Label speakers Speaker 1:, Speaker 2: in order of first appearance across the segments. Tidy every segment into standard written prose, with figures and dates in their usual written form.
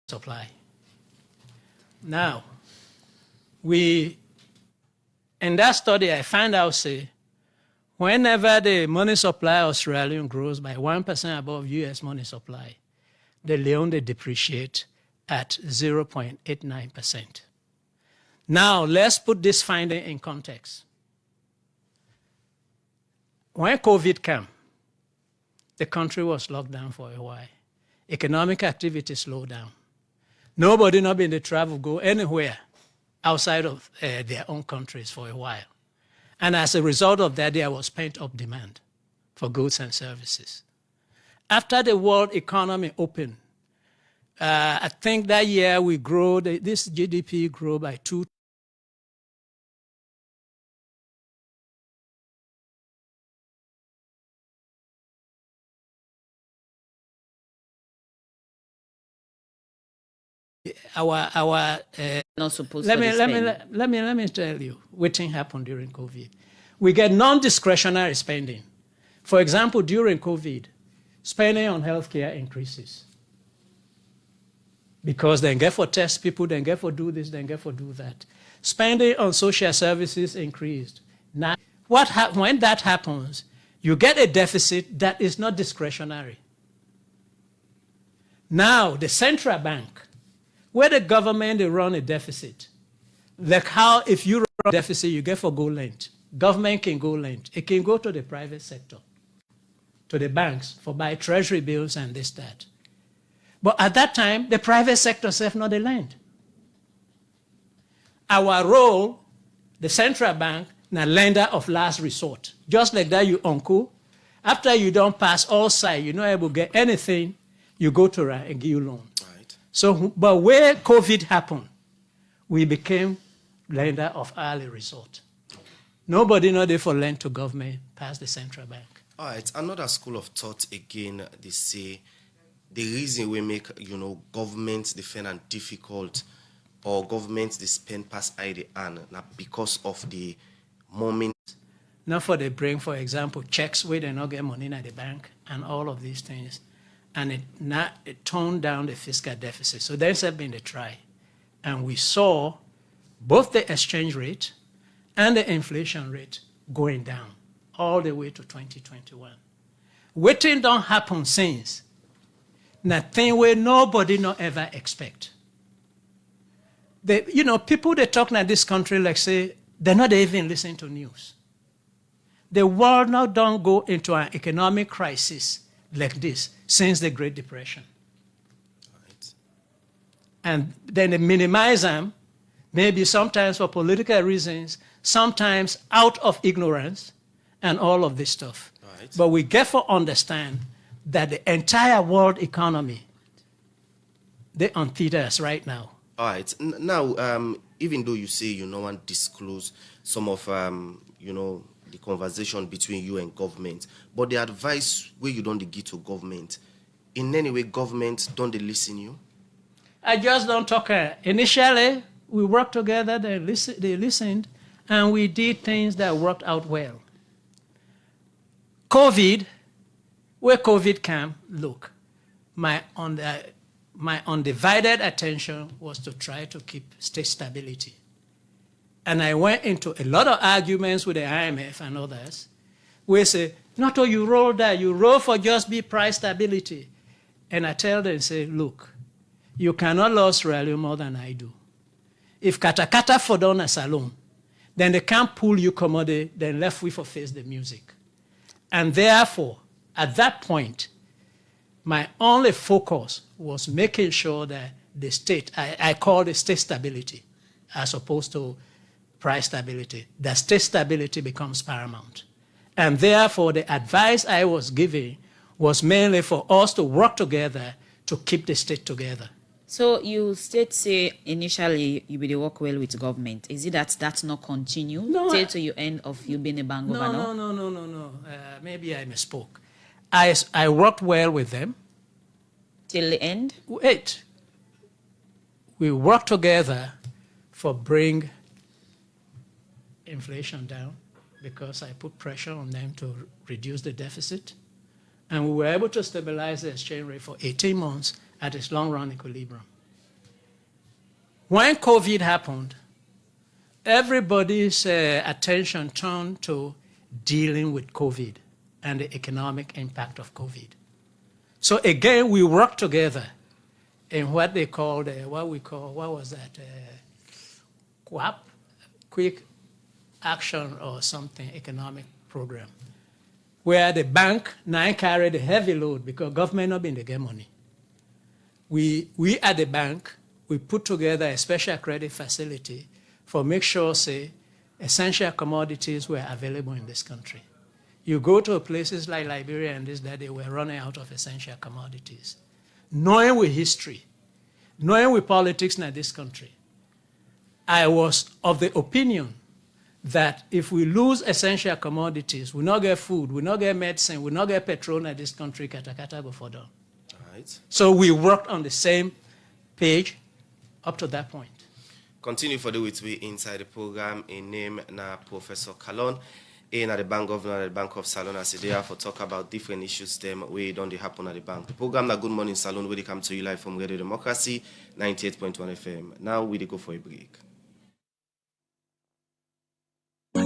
Speaker 1: supply. Now, in that study, I found out, say, whenever the money supply of Sierra Leone grows by 1% above U.S. money supply, the Leone they depreciate at 0.89%. Now, let's put this finding in context. When COVID came, the country was locked down for a while. Economic activity slowed down. Nobody not been able to travel, go anywhere outside of their own countries for a while. And as a result of that, there was pent-up demand for goods and services. After the world economy opened, I think that year we grew, this GDP grew by 2.
Speaker 2: Not supposed
Speaker 1: let me tell you what thing happened during COVID. We get non-discretionary spending. For example, during COVID, spending on healthcare increases. Because they get for test people, they get for do this, they get for do that. Spending on social services increased. Now, when that happens, you get a deficit that is not discretionary. Now, the central bank, where the government they run a deficit, like how if you run a deficit, you get for go lend. Government can go lend. It can go to the private sector, to the banks for buy treasury bills and this, that. But at that time, the private sector self not the lend. Our role, the central bank, na lender of last resort. Just like that, you uncle, after you don't pass all side, you're not able to get anything, you go to and give you loan.
Speaker 3: Right.
Speaker 1: So, but where COVID happened, we became lender of early resort. Nobody know they for lend to government past the central bank.
Speaker 3: All right. Another school of thought again, they say the reason we make, governments defend and difficult or governments they spend past ID and not because of the moment.
Speaker 1: Not for the bring, for example, checks where they not get money in the bank and all of these things. And it toned down the fiscal deficit. So that's been the try. And we saw both the exchange rate and the inflation rate going down all the way to 2021. Waiting don't happen since. Nothing where nobody not ever expect. People they talk in this country like say, they're not even listening to news. The world now don't go into an economic crisis like this since the Great Depression.
Speaker 3: Right.
Speaker 1: And then they minimize them, maybe sometimes for political reasons, sometimes out of ignorance, and all of this stuff.
Speaker 3: Right.
Speaker 1: But we get to understand that the entire world economy, they're on theaters right now.
Speaker 3: All right. Now, even though you say you no want to disclose some of, the conversation between you and government, but the advice where you don't give to government, in any way, government don't they listen you?
Speaker 1: I just don't talk. Initially, we worked together, they listened, and we did things that worked out well. Where COVID came, look, my undivided attention was to try to keep state stability. And I went into a lot of arguments with the IMF and others, where say, not all you roll that, you roll for just be price stability. And I tell them, say, look, you cannot lose Sierra more than I do. If kata for down a Salone, then they can't pull you commodity, then left we for face the music. And therefore, at that point, my only focus was making sure that the state, I call it state stability, as opposed to price stability. That state stability becomes paramount. And therefore, the advice I was giving was mainly for us to work together to keep the state together.
Speaker 2: So you say initially you will work well with government. Is it that's not continue till you end of you being a bank governor?
Speaker 1: No. Maybe I misspoke. I worked well with them.
Speaker 2: Till the end?
Speaker 1: Wait. We worked together for bring inflation down because I put pressure on them to reduce the deficit. And we were able to stabilize the exchange rate for 18 months at its long-run equilibrium. When COVID happened, everybody's attention turned to dealing with COVID and the economic impact of COVID. So again, we worked together in what they called, QAP, Quick Action or something, economic program, where the bank now carried a heavy load because government not been to get money. We at the bank, we put together a special credit facility for make sure, say, essential commodities were available in this country. You go to places like Liberia and this, that they were running out of essential commodities. Knowing with history, knowing with politics in this country, I was of the opinion that if we lose essential commodities, we not get food, we not get medicine, we not get petrol in this country, katakata go for them.
Speaker 3: Right.
Speaker 1: So we worked on the same page up to that point.
Speaker 3: Continue for the week we inside the program. In name na Professor Kallon, in at the bank governor at the Bank of Salone as there for talk about different issues them where don't they happen at the bank. The program na Good Morning Salone where they come to you live from Radio Democracy 98.1 FM. Now we go for a break.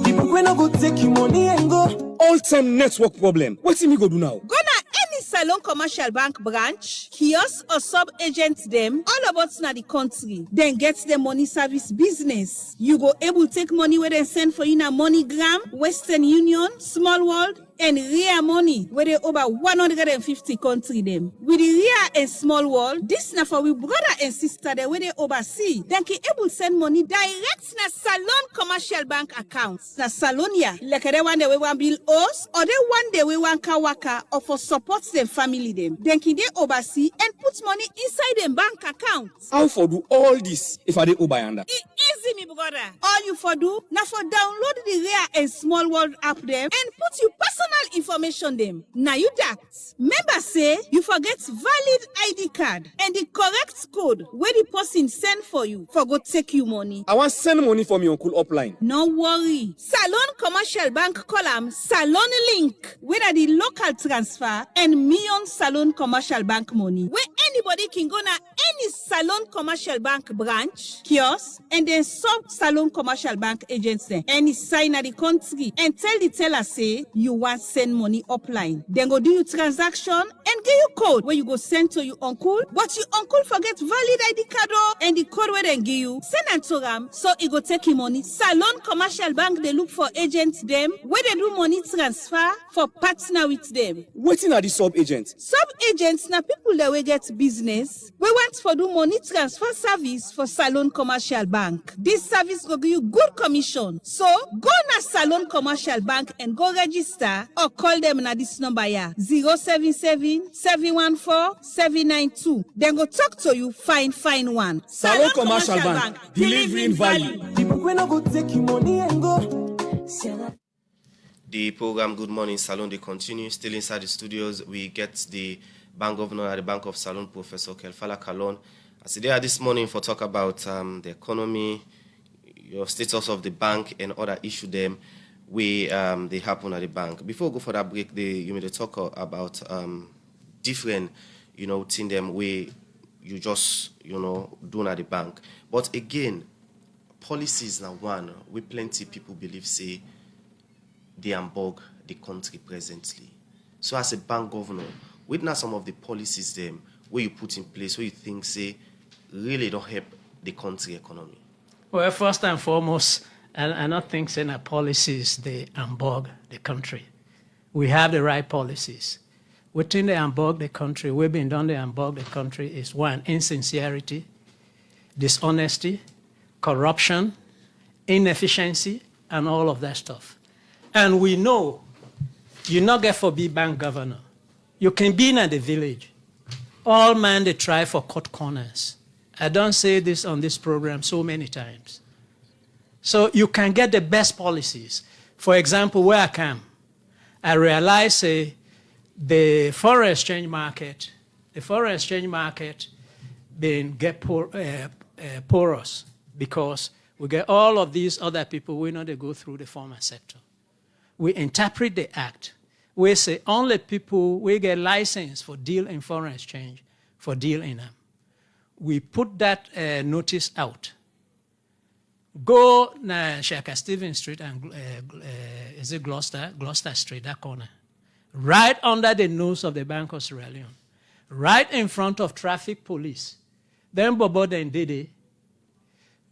Speaker 4: People when I go take your money and go. All-time network problem. What's me go do now?
Speaker 5: Go na any Salone Commercial Bank branch, kiosk or sub-agent them, all about na the country. Then get the money service business. You go able take money where they send for you na MoneyGram, Western Union, Small World, and Ria Money, where they over 150 country them. With the Ria and Small World, this na for we brother and sister there where they oversee. Then can able send money direct na Salone Commercial Bank accounts. Na Salonia, like they one day we want bill us, or they one day we want kawaka, or for support them family them. Then can they oversee and put money inside them bank accounts.
Speaker 4: How for do all this if I dey Obayanda?
Speaker 5: Easy, me brother. All you for do, now for download the Ria and Small World app them and put your personal information them. Now you that. Member say you forget valid ID card and the correct code where the person send for you for go take you money.
Speaker 4: I want send money for me uncle upline.
Speaker 5: No worry. Salone Commercial Bank column Salone Link, where the local transfer and million Salone Commercial Bank money. Where anybody can go na any Salone Commercial Bank branch, kiosk, and then sub Salone Commercial Bank agents there. Any sign at the country and tell the teller say you want send money upline. Then go do your transaction and give you code where you go send to your uncle. But your uncle forget valid ID card and the code where they give you. Send and to them so it go take you money. Salone Commercial Bank they look for agents them where they do money transfer for partner with them.
Speaker 4: Waiting at the sub agent.
Speaker 5: Sub agents na people that will get business. We want for do money transfer service for Salone Commercial Bank. This service will give you good commission. So go na Salone Commercial Bank and go register or call them na this number here 077-714-792. Then go talk to you fine one.
Speaker 4: Salone Commercial Bank, delivering value. People when I go take your money and go.
Speaker 3: The program Good Morning Salone they continue. Still inside the studios, we get the bank governor at the Bank of Salone, Professor Kelfala Kallon. As they are this morning for talk about the economy, your status of the bank and other issue them we they happen at the bank. Before we go for that break, you may talk about different thing them way you just doing at the bank. But again, policies now one we plenty people believe say they unbog the country presently. So as a bank governor, witness some of the policies them where you put in place where you think say really don't help the country economy.
Speaker 1: Well, first and foremost, I don't think saying that policies they unbog the country. We have the right policies. Within the unbog the country, we've been done the unbog the country is one, insincerity, dishonesty, corruption, inefficiency, and all of that stuff. And we know you not get for be bank governor. You can be in the village. All man they try for cut corners. I don't say this on this program so many times. So you can get the best policies. For example, where I come, I realize the foreign exchange market been get porous because we get all of these other people we know they go through the formal sector. We interpret the act. We say only people we get license for deal in foreign exchange for deal in them. we put that notice out. Go na Shaka Stevens Street and is it Gloucester Street, that corner. Right under the nose of the Bank of Sierra Leone. Right in front of traffic police. Then Bobo then did it,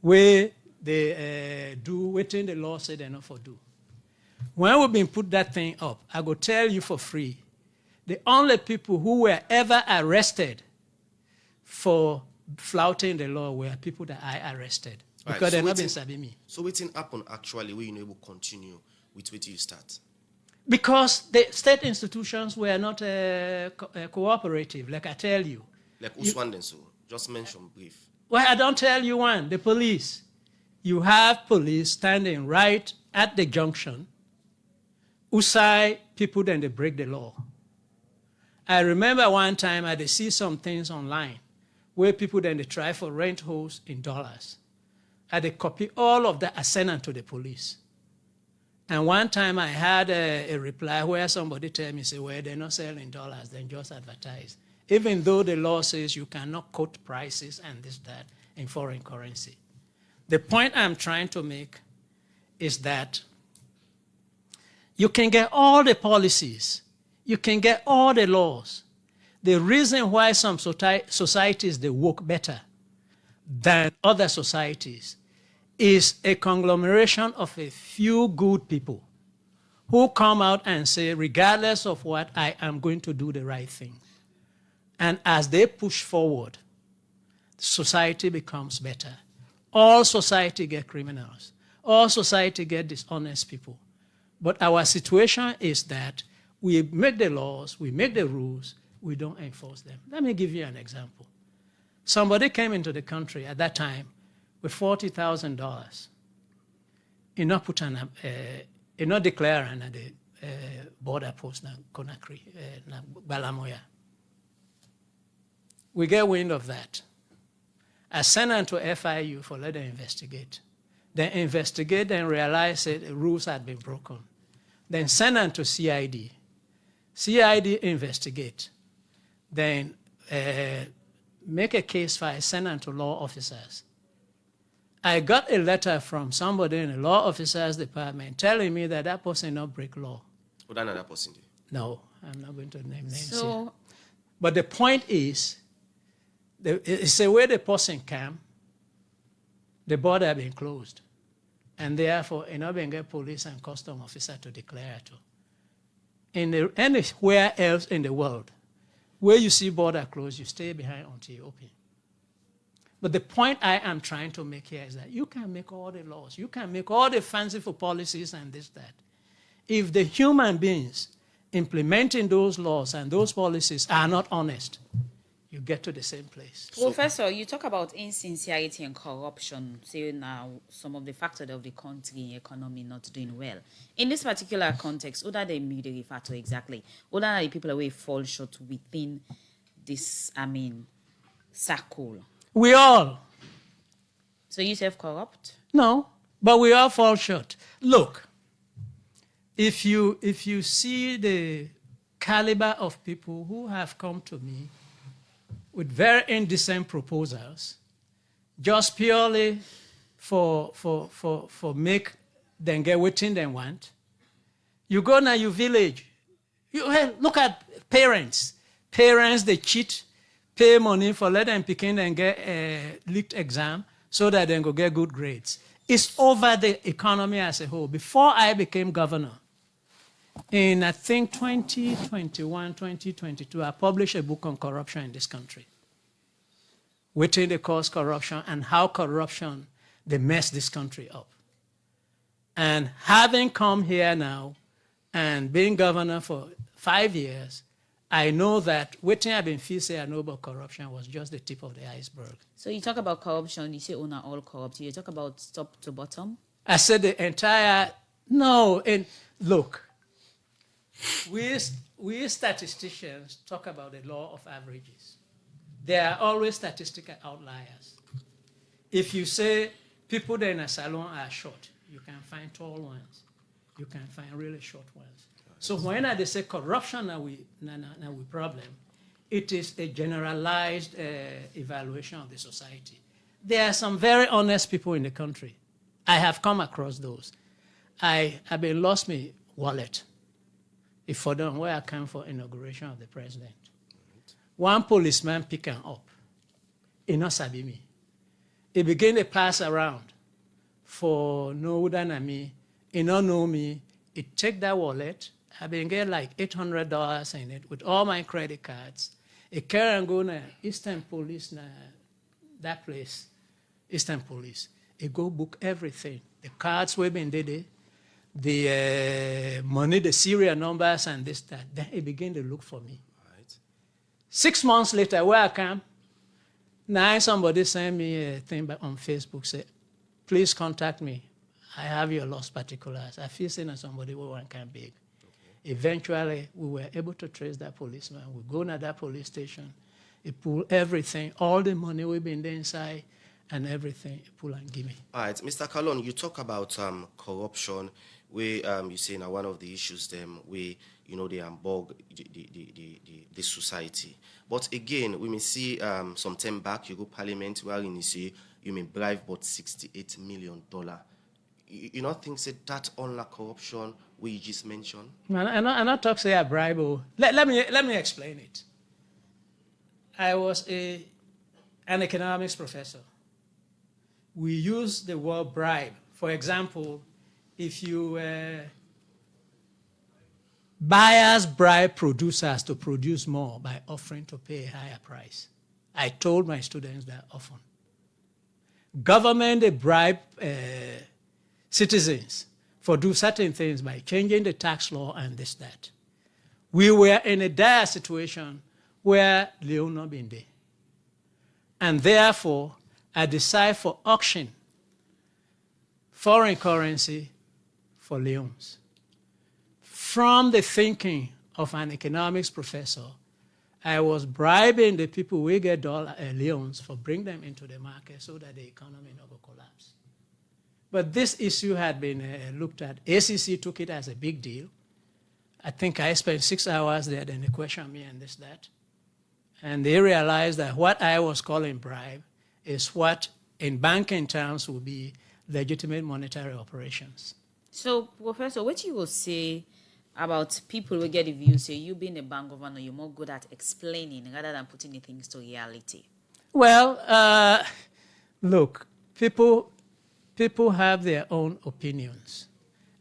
Speaker 1: where they do within the law said they not for do. When we've been put that thing up, I go tell you for free, the only people who were ever arrested for flouting the law were people that I arrested. Because
Speaker 3: Right, so
Speaker 1: they've not been serving me.
Speaker 3: So waiting happen actually where you able to continue with what you start.
Speaker 1: Because the state institutions were not cooperative, like I tell you.
Speaker 3: Like Uswanden, so just mention brief.
Speaker 1: Well, I don't tell you one, the police. You have police standing right at the junction who side people then they break the law. I remember one time I did see some things online where people then they try for rent house in dollars. I did copy all of that, I send them to the police. And one time I had a reply where somebody tell me, say, well, they're not selling dollars, they just advertise. Even though the law says you cannot quote prices and this, that in foreign currency. The point I'm trying to make is that you can get all the policies, you can get all the laws. The reason why some societies, they work better than other societies is a conglomeration of a few good people who come out and say, regardless of what, I am going to do the right thing. And as they push forward, society becomes better. All society get criminals. All society get dishonest people. But our situation is that we make the laws, we make the rules, we don't enforce them. Let me give you an example. Somebody came into the country at that time with $40,000. He not put an, he not declare an at the border post na Conakry, na Balamoya. We get wind of that. I sent them to FIU for let them investigate. Then investigate and realize that the rules had been broken. Then send them to CID. CID investigate. Then make a case file, send them to law officers. I got a letter from somebody in the law officers department telling me that that person not break law.
Speaker 3: What another person did?
Speaker 1: No, I'm not going to name names
Speaker 2: So,
Speaker 1: here. But the point is, it's the way the person came, the border had been closed. And therefore, you're not going to get police and custom officer to declare it. Anywhere else in the world, where you see border closed, you stay behind until you open. But the point I am trying to make here is that you can make all the laws, you can make all the fanciful policies and this, that. If the human beings implementing those laws and those policies are not honest, you get to the same place.
Speaker 2: Professor, you talk about insincerity and corruption, saying now some of the factors of the country economy not doing well. In this particular context, what are they refer to exactly? What are the people who fall short within this, circle?
Speaker 1: We all.
Speaker 2: So you self-corrupt?
Speaker 1: No, but we all fall short. Look, if you see the caliber of people who have come to me with very indecent proposals, just purely for make them get what they want. You go now your village. Look at parents. Parents, they cheat, pay money for let them pick in and get a leaked exam so that they go get good grades. It's over the economy as a whole. Before I became governor, in, I think, 2021, 2022, I published a book on corruption in this country. Within the cause corruption and how corruption, they messed this country up. And having come here now and being governor for 5 years, I know that waiting I've been say I know about corruption was just the tip of the iceberg.
Speaker 2: So you talk about corruption, you say all corrupt. You talk about top to bottom?
Speaker 1: I said the entire, no, and look, we statisticians talk about the law of averages. There are always statistical outliers. If you say people there in a salon are short, you can find tall ones. You can find really short ones. So when they say corruption now we problem, it is a generalized evaluation of the society. There are some very honest people in the country. I have come across those. I've been lost my wallet. If for them, where I came for inauguration of the president. One policeman pick him up. He not sabi me. He begin to pass around for no than me. He not know me. He take that wallet. I been get like $800 in it with all my credit cards. He carry and go to Eastern Police, that place, Eastern Police. He go book everything. The cards we been did, the money, the serial numbers, and this, that. Then he begin to look for me.
Speaker 3: Right.
Speaker 1: 6 months later, where I come, now somebody sent me a thing on Facebook, say, please contact me. I have your lost particulars. I feel saying somebody who one can big. Okay. Eventually, we were able to trace that policeman. We go to that police station. He pull everything, all the money we've been there inside, and everything, he pull and give me.
Speaker 3: All right, Mr. Kallon, you talk about corruption, where you say now one of the issues them where they unbog the society. But again, we may see some time back you go parliament where you say you may bribe about $68 million. You not think that unlike corruption we just mentioned?
Speaker 1: I'm not talk say a bribe. Let me explain it. I was an economics professor. We use the word bribe. For example, if you buyers bribe producers to produce more by offering to pay a higher price. I told my students that often. Government they bribe citizens for do certain things by changing the tax law and this, that. We were in a dire situation where Leone not been there. And therefore, I decide for auction foreign currency for Leones. From the thinking of an economics professor, I was bribing the people who get Leones for bring them into the market so that the economy not go collapse. But this issue had been looked at. ACC took it as a big deal. I think I spent 6 hours there, then they questioned me and this, that. And they realized that what I was calling bribe is what in banking terms would be legitimate monetary operations.
Speaker 2: So, Professor, what you will say about people who get the view, say you being a bank governor, you're more good at explaining rather than putting the things to reality?
Speaker 1: Well, look, people have their own opinions,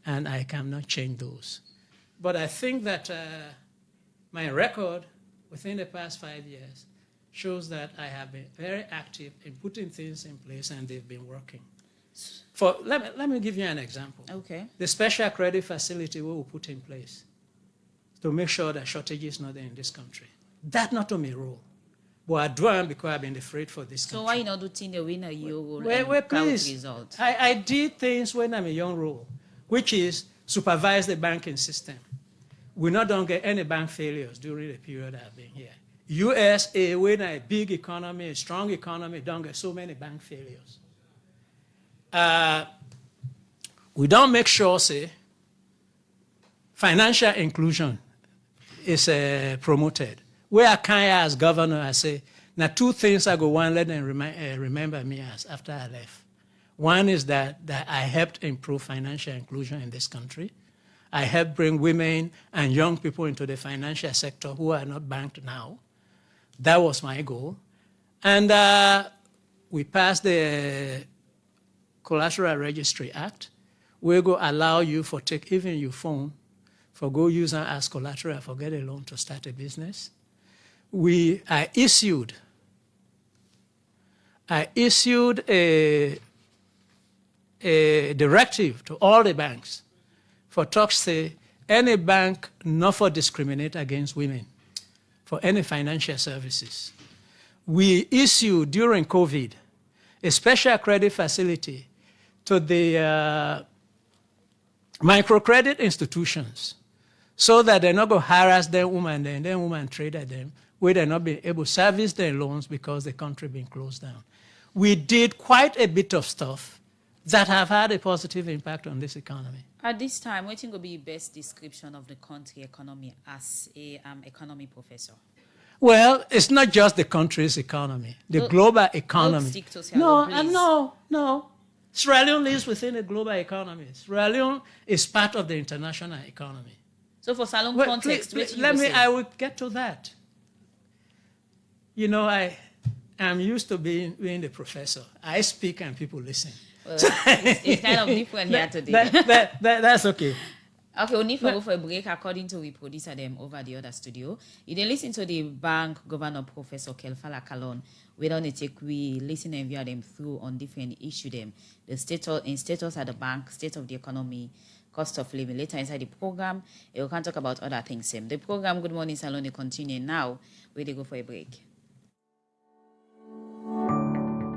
Speaker 1: and I cannot change those. But I think that my record within the past 5 years shows that I have been very active in putting things in place, and they've been working. Let me give you an example.
Speaker 2: Okay.
Speaker 1: The special credit facility we will put in place to make sure that shortage is not there in this country. That's not on my role. But I do it because I've been afraid for this country.
Speaker 2: So why you not do things the winner you will
Speaker 1: please.
Speaker 2: result?
Speaker 1: I did things when I'm a young role, which is supervise the banking system. We not don't get any bank failures during the period I've been here. USA, when a big economy, a strong economy, don't get so many bank failures. We don't make sure, say, financial inclusion is promoted. Where can I, as governor, I say, now 2 things I go one, let them remember me as after I left. One is that I helped improve financial inclusion in this country. I helped bring women and young people into the financial sector who are not banked now. That was my goal. And we passed the Collateral Registry Act. We go allow you for take even your phone for go use it as collateral for get a loan to start a business. I issued a directive to all the banks for talks say any bank not for discriminate against women for any financial services. We issued during COVID a special credit facility to the microcredit institutions so that they're not going to harass them women and then women trade at them where they're not being able to service their loans because the country being closed down. We did quite a bit of stuff that have had a positive impact on this economy.
Speaker 2: At this time, what will be your best description of the country economy as a economy professor?
Speaker 1: Well, it's not just the country's economy, the global economy.
Speaker 2: stick to Sierra Leone,
Speaker 1: No. Sierra Leone lives within a global economy. Sierra Leone is part of the international economy.
Speaker 2: So for Salone
Speaker 1: Well,
Speaker 2: context,
Speaker 1: I will get to that. You know, I'm used to being the professor. I speak and people listen.
Speaker 2: Well, it's kind of different here today.
Speaker 1: That's okay.
Speaker 2: Okay, we need to go for a break according to we producer them over the other studio. You then listen to the bank governor Professor Kelfala Kallon. We don't we listen and view them through on different issue them. The status at the bank, state of the economy, cost of living. Later inside the program, we can talk about other things. The program Good Morning Salone continue now. We they go for a break.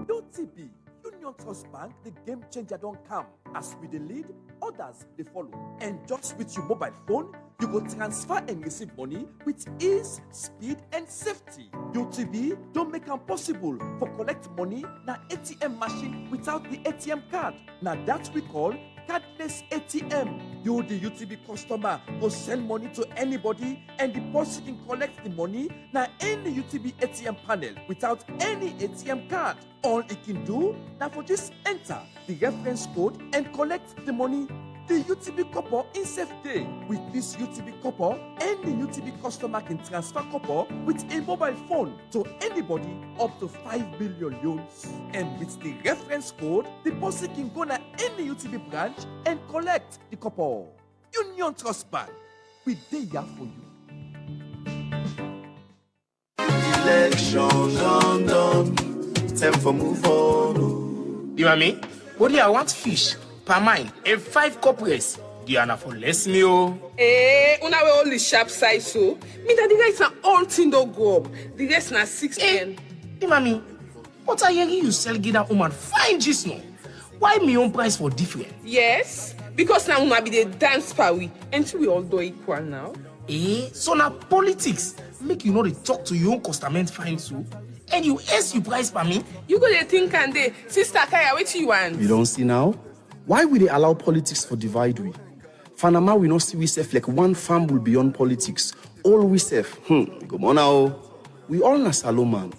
Speaker 4: UTB, Union Trust Bank, the game changer don't come. As we the lead, others they follow. And just with your mobile phone, you go transfer and receive money with ease, speed, and safety. UTB don't make it possible for collect money na ATM machine without the ATM card. Now that we call cardless ATM. You, the UTB customer, go send money to anybody and the person can collect the money na any UTB ATM panel without any ATM card. All it can do now for just enter the reference code and collect the money. The UTB copper in safe day. With this UTB copper, any UTB customer can transfer copper with a mobile phone to anybody up to 5 billion loans. And with the reference code, the person can go to any UTB branch and collect the copper. Union Trust Bank, we there for you.
Speaker 6: Election done. Time for move on.
Speaker 7: You know me? What do I want fish? Per mine and 5 corporates. Do you for less meal?
Speaker 8: Una we only sharp size so. Me that the guys are all thing don't go up. The rest na 6 10.
Speaker 7: Hey, mommy, what are you sell get that woman fine just now? Why me own price for different?
Speaker 8: Yes, because now una be the dance per we. Ain't we all do equal now?
Speaker 7: So now politics make you know they talk to your own customer fine so. And you ask you price for me?
Speaker 8: You go dey think and dey. Sister Kaya, what you want?
Speaker 6: You don't see now? Why will they allow politics for divide we? Fanama we not see we safe like one farm will beyond politics. All we safe. Come on now. We all na Salone.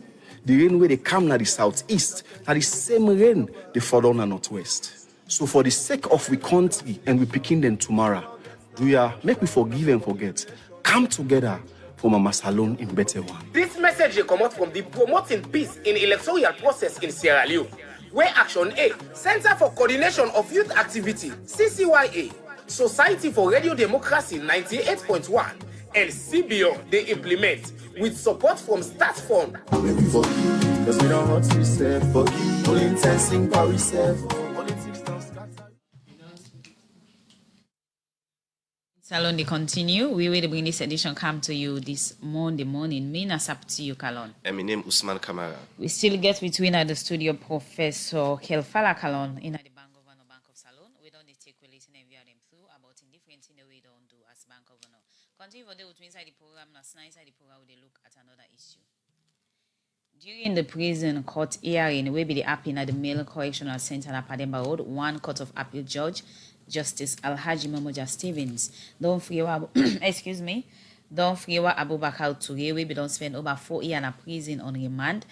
Speaker 6: The rain where they come na the southeast, na the same rain they fall down na northwest. So for the sake of we country and we picking them tomorrow, do ya make we forgive and forget. Come together for Mama Salone in better one.
Speaker 7: This message will come out from the Promoting Peace in Electoral Process in Sierra Leone, where Action A, Center for Coordination of Youth Activity, CCYA, Society for Radio Democracy 98.1, and CBO they implement with support from Start Fund.
Speaker 6: Maybe for you, because we don't want to serve for you. All intensing power serve. Politics don't scatter.
Speaker 2: Salone they continue. We will bring this edition come to you this Monday morning. Me na sap to you, Kallon.
Speaker 3: And my name Usman Kamara.
Speaker 2: We still get between at the studio Professor Kelfala Kallon in the Bank Governor Bank of Salone. We don't take relation and view them through about in different things we don't do as Bank Governor. Continue for the inside the program, now inside the program we look at another issue. During the prison court hearing, we be the appeal at the Male Correctional Center at Pademba Road, one court of appeal judge, Justice Alhaji Mamoja Stevens, Don Friwa Abubakar Toure, we be don't spend over 4 years in a prison on remand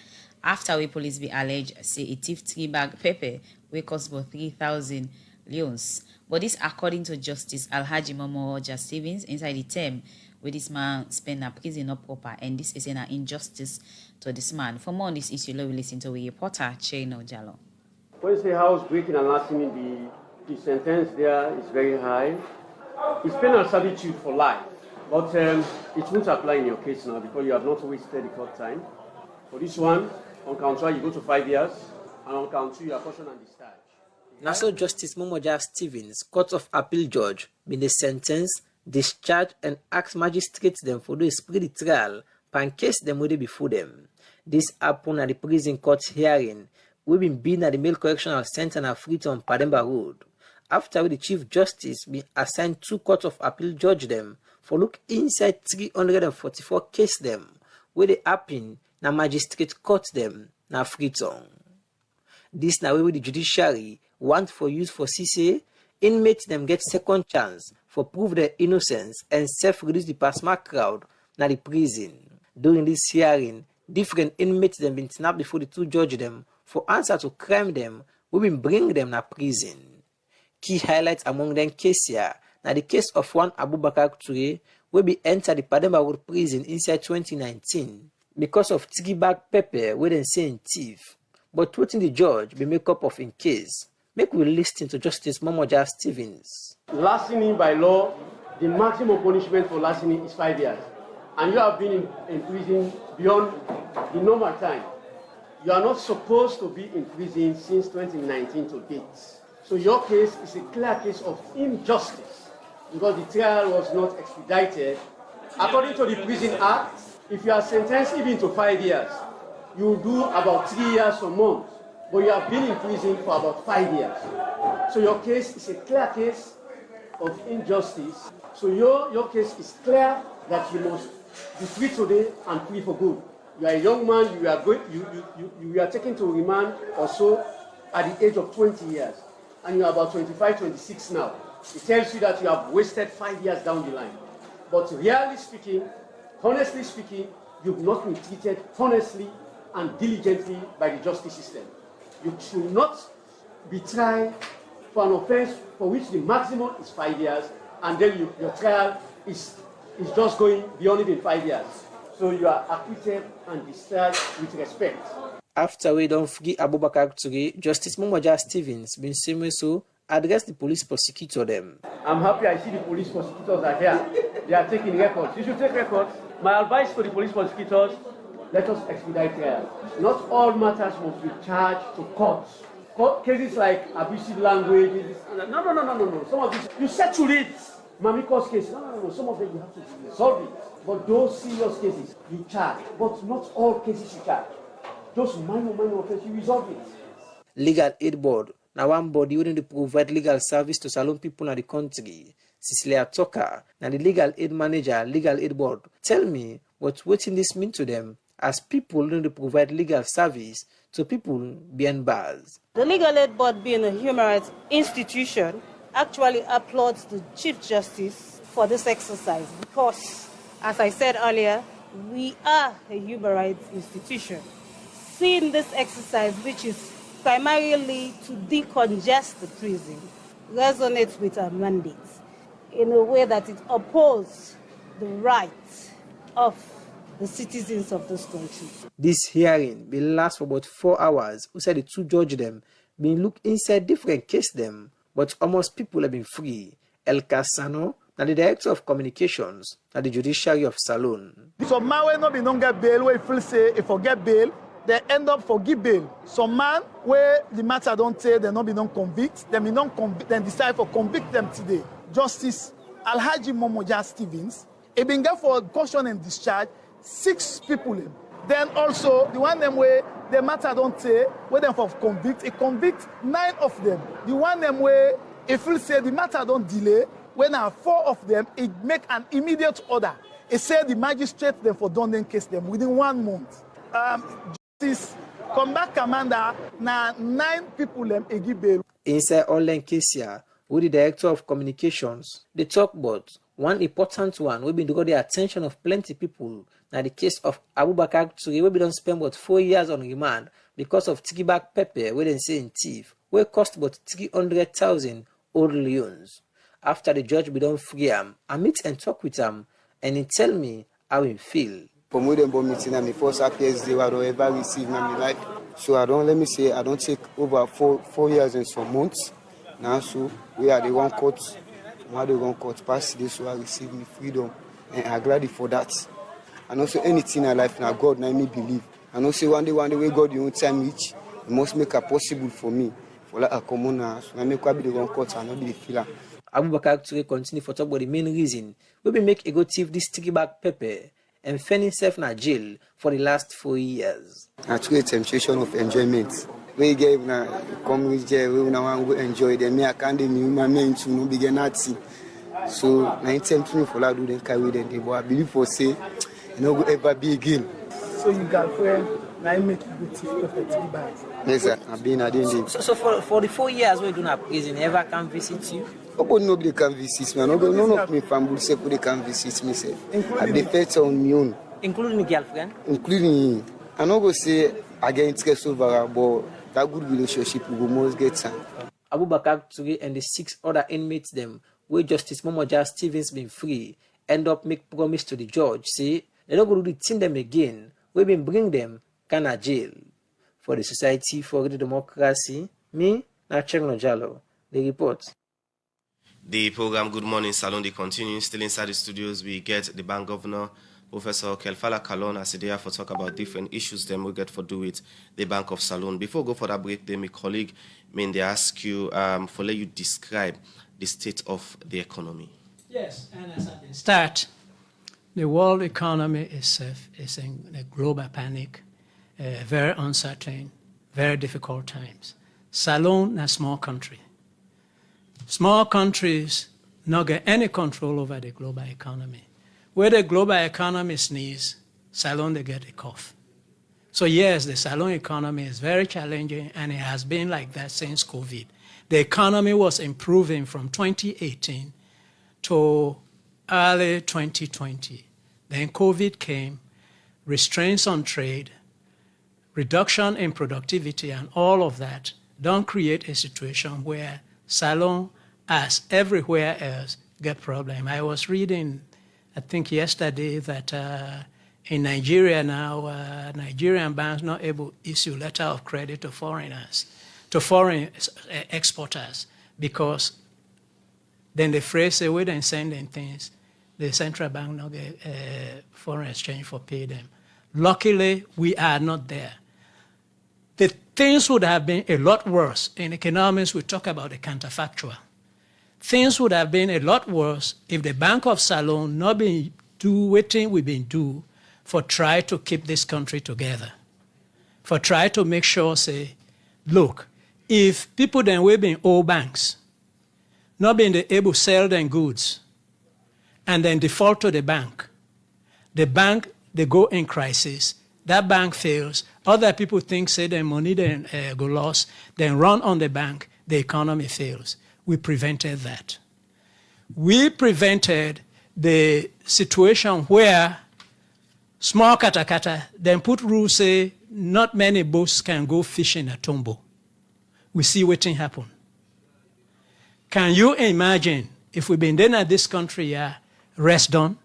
Speaker 2: after we police be alleged say a thief 3-bag pepper we cost about 3,000 leons. But this according to Justice Alhaji Mamoja Stevens inside the term where this man spend a prison not proper, and this is an injustice to this man. For more on this issue, we listen to a reporter Cheno Jallo.
Speaker 9: When you say housebreaking and larceny, the sentence there is very high. It's penal servitude for life, but it won't apply in your case now because you have not wasted the court time. For this one, on count 1 you go to 5 years, and on count 2 you are cautioned and discharged.
Speaker 10: National Justice Mamoja Stevens, Court of Appeal judge, been the sentence, discharge, and ask magistrates them for the spirit trial, and case them with before them. This happened at the prison court hearing. We've been at the Male Correctional Center in Freetown, Pademba Road. After the Chief Justice been assigned 2 Court of Appeal judge them for look inside 344 case them, where they happen na magistrate court them na Freetown. This na way with the judiciary want for use for CCA, inmates them get second chance for prove their innocence and self-release the plasma crowd na the prison. During this hearing, different inmates them been snapped before the two judge them for answer to crime them we been bring them na prison. Key highlights among them case here now the case of one Abubakar Ture will be entered the Pademba Road prison inside 2019 because of tiki bag pepper we then saying thief. But waiting the judge be make up of in case. Make we listen to Justice Momoja Stevens.
Speaker 9: Larceny by law, the maximum punishment for larceny is 5 years. And you have been in prison beyond the normal time. You are not supposed to be in prison since 2019 to date. So your case is a clear case of injustice because the trial was not expedited. According to the Prison Act, if you are sentenced even to 5 years, you will do about 3 years or months. But you have been in prison for about 5 years. So your case is a clear case of injustice. So your case is clear that you must be free today and free for good. You are a young man, you are taken to remand or so at the age of 20 years. And you are about 25, 26 now. It tells you that you have wasted 5 years down the line. But really speaking, honestly speaking, you've not been treated honestly and diligently by the justice system. You should not be tried for an offense for which the maximum is 5 years, and then your trial is just going beyond even 5 years. So you are acquitted and discharged with respect.
Speaker 10: After we don't forget Abubakar Ture, Justice Momoja Stevens been seen so address the police prosecutor them.
Speaker 9: I'm happy I see the police prosecutors are here. They are taking records. You should take records. My advice to the police prosecutors, let us expedite trial. Not all matters must be charged to courts. Court cases like abusive language, no. Some of these, you settle it. Mamiko's case, no. Some of them you have to resolve it. But those serious cases, you charge. But not all cases you charge. Those minor offenses, you resolve it.
Speaker 10: Legal Aid Board, now one body wouldn't provide legal service to Salone people in the country. Cecilia Toka, now the Legal Aid Manager, Legal Aid Board, tell me what this mean to them as people don't provide legal service to people behind bars.
Speaker 11: The Legal Aid Board, being a human rights institution, actually applauds the Chief Justice for this exercise because, as I said earlier, we are a human rights institution. Seeing this exercise, which is primarily to decongest the prison, resonates with our mandate in a way that it opposes the rights of the citizens of this country.
Speaker 10: This hearing will last for about 4 hours. Who said the two judge them been look inside different case them, but almost people have been free. El Casano, now the Director of Communications at the Judiciary of Salone.
Speaker 12: Some man will not be non get bail, where feel say if forget bail, they end up for give bail. Some man where the matter don't say they not be non convict, they be non convict, then decide for convict them today. Justice Alhaji Momoja Stevens, he been get for caution and discharge 6 people. Then also the one them where the matter don't say where them for convict, he convict 9 of them. The one them where if he say the matter don't delay, when 4 of them, he make an immediate order. He said the magistrate them for don't case them within 1 month. Justice Combat Commander na 9 people them a give bail.
Speaker 10: Inside online case here, with the Director of Communications, they talk about one important one we been to got the attention of plenty people. Now the case of Abubakar Ture, we don't spend about 4 years on remand because of tiki bag pepper, we didn't say in thief, we cost about 300,000 old Leones. After the judge be done free him, I meet and talk with him, and he tell me how he feel.
Speaker 13: For more than meeting, I'm the first happiest day I ever received in my life. So I don't take over 4 years and some months. Now, so we are the one court. Now the one court passed this, so I received me freedom, and I'm glad for that. And also anything in life now, God let me believe. And also one day way God you time reach, you must make it possible for me. For like a common house, I make be the one court and not be the filler.
Speaker 10: Abubakar Ture continue for talk about the main reason we be make a go thief this sticky bag pepper and find himself in jail for the last 4 years.
Speaker 13: Actually, a temptation of enjoyment. We get na come with jail, we now want to enjoy them. Me I can't do my men to no begin nothing. So I tempt me for that do them carry them. But I believe for say you know go ever be again.
Speaker 12: So you got friend, now you make you go thief pepper bags.
Speaker 13: Yes, sir. I've been at the
Speaker 10: So for the 4 years we do not prison, ever come visit you?
Speaker 13: Oh, nobody can visit me. None of my family say they can visit me. I defend on my own.
Speaker 10: Including the girlfriend?
Speaker 13: Including him. I no go say I get interest over her, but that good relationship we go most get time.
Speaker 10: Abubakar Ture and the 6 other inmates them, where Justice Momoja Stevens been free, end up make promise to the judge, say they don't go to detain them again, we been bring them Ghana jail. For the Society for the Democracy, me, Nacheng Jalo, the report.
Speaker 3: The program Good Morning Salone continues. Still inside the studios, we get the bank governor, Professor Kelfala Kallon, as they are for talk about different issues then we get for do with the Bank of Salone. Before we go for that break, then my colleague, they ask you for let you describe the state of the economy.
Speaker 1: Yes, and as I've been start, the world economy is in a global panic, very uncertain, very difficult times. Salone is a small country. Small countries not get any control over the global economy. Where the global economy sneeze, Salone they get a cough. So yes, the Salone economy is very challenging, and it has been like that since COVID. The economy was improving from 2018 to early 2020. Then COVID came, restraints on trade, reduction in productivity, and all of that don't create a situation where Salone, as everywhere else, get problem. I was reading, I think yesterday, that in Nigeria now, Nigerian banks not able to issue letter of credit to foreigners, to foreign exporters, because then the phrase say, we then sending things, the central bank not get foreign exchange for pay them. Luckily, we are not there. The things would have been a lot worse. In economics, we talk about the counterfactual. Things would have been a lot worse if the Bank of Salone not been do what we've been do for try to keep this country together, for try to make sure, say, look, if people then will be in old banks, not being able to sell their goods, and then default to the bank, they go in crisis, that bank fails, other people think, say, their money then go lost, then run on the bank, the economy fails. We prevented that. We prevented the situation where small katakata then put rules, say, not many boats can go fishing at Tombo. We see what happen. Can you imagine if we've been there at this country, rest done?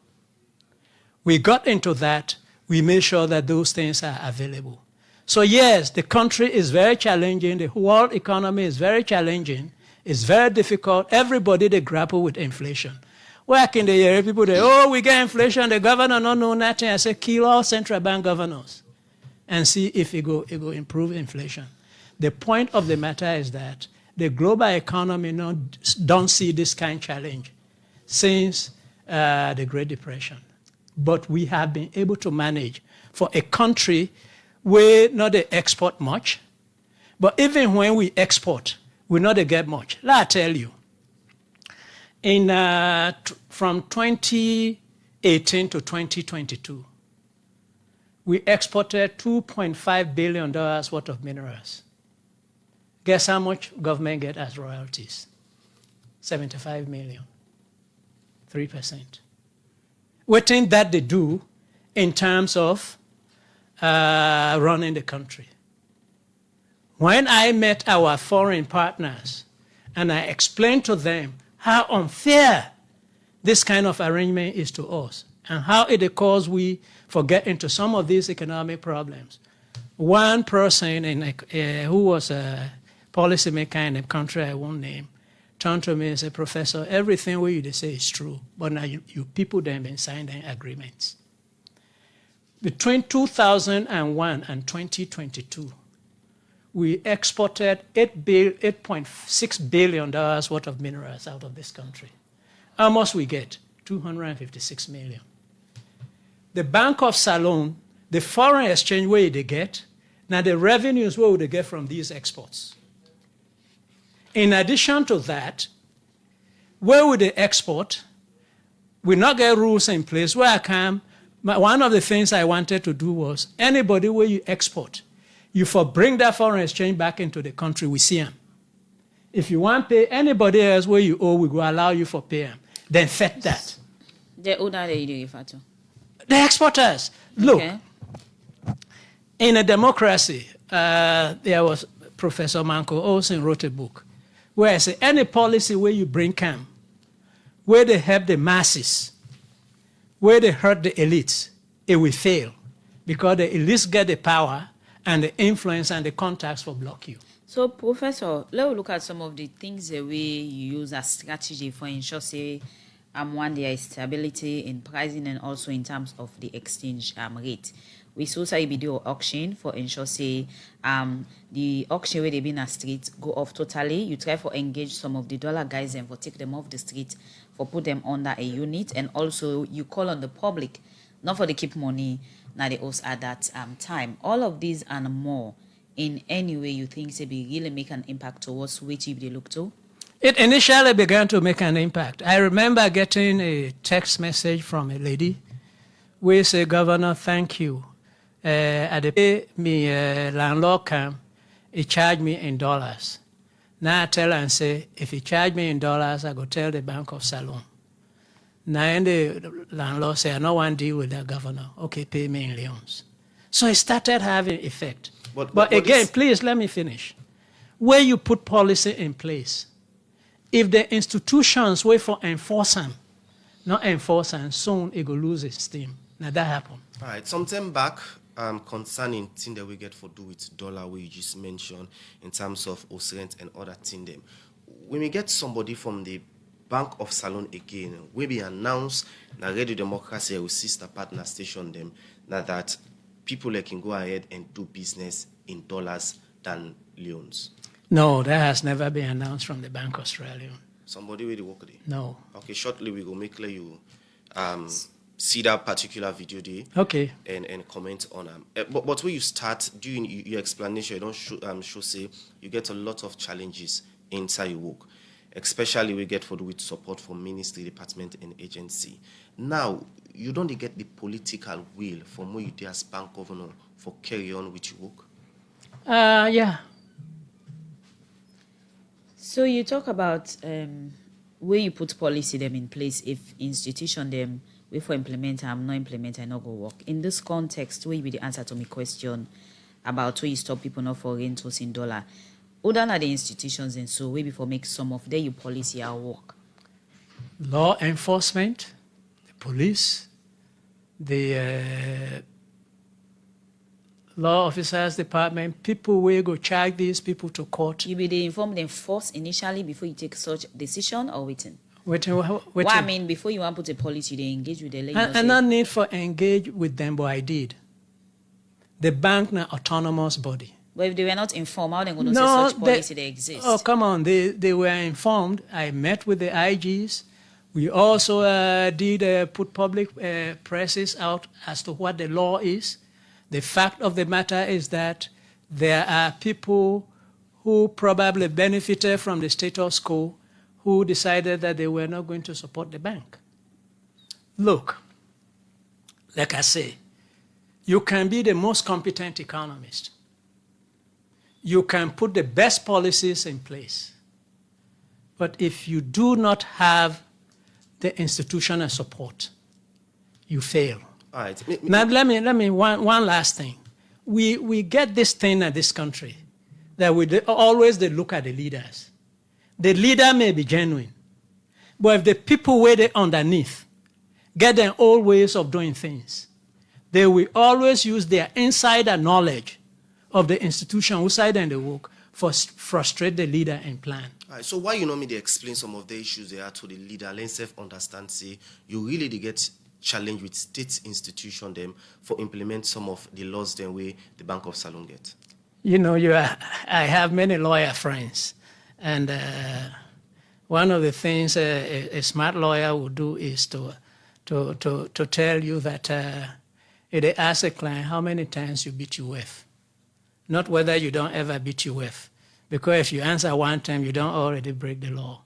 Speaker 1: We got into that. We made sure that those things are available. So yes, the country is very challenging. The world economy is very challenging. It's very difficult. Everybody, they grapple with inflation. Where can they hear people say, oh, we get inflation, the governor don't know nothing. I say, kill all central bank governors and see if it go improve inflation. The point of the matter is that the global economy don't see this kind of challenge since the Great Depression. But we have been able to manage for a country where not they export much, but even when we export, we not get much. Let I tell you, from 2018 to 2022, we exported $2.5 billion worth of minerals. Guess how much government get as royalties? 75 million, 3%. What thing that they do in terms of running the country. When I met our foreign partners and I explained to them how unfair this kind of arrangement is to us and how it causes we get into some of these economic problems. One person who was a policymaker in a country I won't name turned to me and said, Professor, everything what you say is true, but now you people then been signing agreements. Between 2001 and 2022, we exported $8.6 billion worth of minerals out of this country. How much we get? 256 million. The Bank of Salone, the foreign exchange where they get, now the revenues where would they get from these exports? In addition to that, where would they export? We not get rules in place. Where I come, one of the things I wanted to do was anybody where you export, you bring that foreign exchange back into the country, we see them. If you want to pay anybody else where you owe, we will allow you for pay them. Then fet that.
Speaker 2: The order that you refer to.
Speaker 1: The exporters. Look,
Speaker 2: Okay.
Speaker 1: in a democracy, there was Professor Manco Olsen wrote a book where I say any policy where you bring calm, where they help the masses, where they hurt the elites, it will fail because the elites get the power and the influence and the contacts for block you.
Speaker 2: So, Professor, let's look at some of the things that we use as strategy for ensure, say, one, there is stability in pricing and also in terms of the exchange rate. We saw say we do auction for ensure, say, the auction where they be in a street go off totally. You try for engage some of the dollar guys and for take them off the street, for put them under a unit, and also you call on the public, not for the keep money, now they also at that time. All of these and more, in any way you think say be really make an impact towards which they look to?
Speaker 1: It initially began to make an impact. I remember getting a text message from a lady where say, Governor, thank you. At the pay me landlord come, he charged me in dollars. Now I tell her and say, if he charge me in dollars, I go tell the Bank of Salone. Now the landlord say, I don't want to deal with that governor. Okay, pay me in Leones. So it started having effect. But again, please let me finish. Where you put policy in place, if the institutions wait for enforcement, not enforcement, soon it will lose its steam. Now that happened.
Speaker 3: All right, sometime back, concerning thing that we get for do with dollar, we just mentioned in terms of Osrent and other thing them. When we get somebody from the Bank of Salone again, we be announce na Radio Democracy with sister partner station them now that people can go ahead and do business in dollars than Leones.
Speaker 1: No, that has never been announced from the Bank of Australia.
Speaker 3: Somebody will work there?
Speaker 1: No.
Speaker 3: Okay, shortly we will make clear you see that particular video there.
Speaker 1: Okay.
Speaker 3: And comment on but when you start doing your explanation, you don't show say you get a lot of challenges inside your work, especially we get for with support from ministry, department, and agency. Now you don't get the political will from where you do as bank governor for carry on with your work.
Speaker 1: Yeah.
Speaker 2: So you talk about where you put policy them in place, if institution them, we for implement, not implement, I not go work. In this context, where you be the answer to my question about where you stop people not for rentals in dollar. Other than the institutions and so we before make some of their policy our work.
Speaker 1: Law enforcement, the police, the law officers department, people will go charge these people to court.
Speaker 2: You be the inform them first initially before you take such decision or waiting?
Speaker 1: Waiting.
Speaker 2: Well, I mean, before you want to put a policy, they engage with the lady.
Speaker 1: And no need for engage with them, but I did. The bank na autonomous body.
Speaker 2: But if they were not informed, how they going to say such policy they exist?
Speaker 1: Oh, come on. They were informed. I met with the IGs. We also did put public presses out as to what the law is. The fact of the matter is that there are people who probably benefited from the status quo who decided that they were not going to support the bank. Look, like I say, you can be the most competent economist. You can put the best policies in place. But if you do not have the institutional support, you fail.
Speaker 3: All right.
Speaker 1: Now, let me one last thing. We get this thing in this country that we always look at the leaders. The leader may be genuine, but if the people where they underneath get their old ways of doing things, they will always use their insider knowledge of the institution outside and the work for frustrate the leader and plan.
Speaker 3: All right, so why you know me they explain some of the issues they are to the leader, let's self-understand, say, you really they get challenged with state institution them for implement some of the laws the way the Bank of Salone get?
Speaker 1: You know, I have many lawyer friends, and one of the things a smart lawyer would do is to tell you that if they ask a client how many times you beat your wife, not whether you don't ever beat your wife, because if you answer one time, you don't already break the law.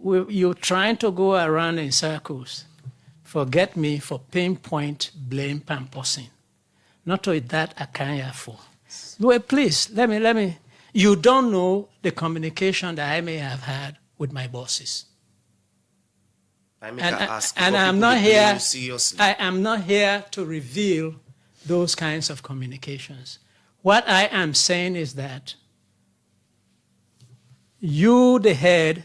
Speaker 1: You're trying to go around in circles. Forget me for pinpoint blame pamposing. Not to that I can't for. Well, please, let me. You don't know the communication that I may have had with my bosses.
Speaker 3: I'm
Speaker 1: not here.
Speaker 3: Seriously.
Speaker 1: I am not here to reveal those kinds of communications. What I am saying is that you, the head,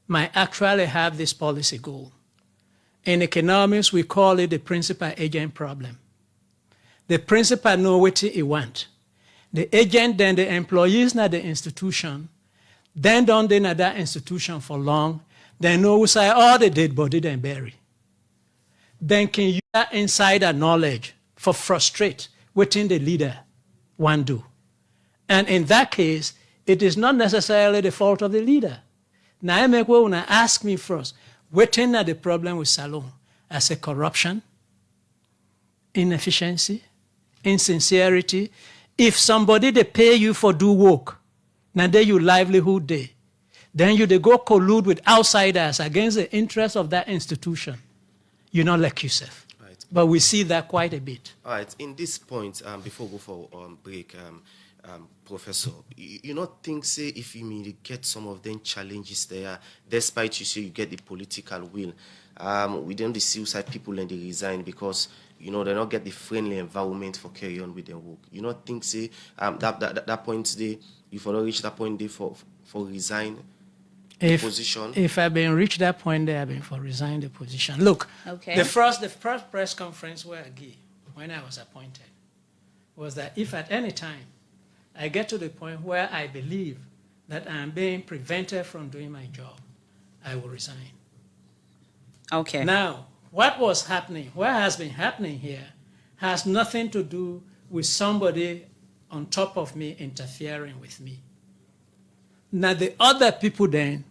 Speaker 1: might actually have this policy goal. In economics, we call it the principal-agent problem. The principal know what he want. The agent, then the employees na the institution, then don't they na that institution for long, then know who say all the dead body then bury. Then can use that insider knowledge for frustrate within the leader one do. And in that case, it is not necessarily the fault of the leader. Now I make when ask me first, within the problem with Salone? I say corruption, inefficiency, insincerity. If somebody they pay you for do work, now they you livelihood day, then you they go collude with outsiders against the interests of that institution. You not like yourself.
Speaker 3: Right.
Speaker 1: But we see that quite a bit.
Speaker 3: All right. In this point, before we go for break, Professor, you not think, say, if you may get some of them challenges there, despite you say you get the political will, we don't see suicide people and they resign because they not get the friendly environment for carry on with their work. You not think, say, that point there, if you don't reach that point there for resign the position? If
Speaker 1: I've been reached that point there, I've been for resign the position. Look, the first press conference where I gave when I was appointed was that if at any time I get to the point where I believe that I'm being prevented from doing my job, I will resign.
Speaker 2: Okay.
Speaker 1: Now, what was happening, what has been happening here, has nothing to do with somebody on top of me interfering with me. Now, the other people then,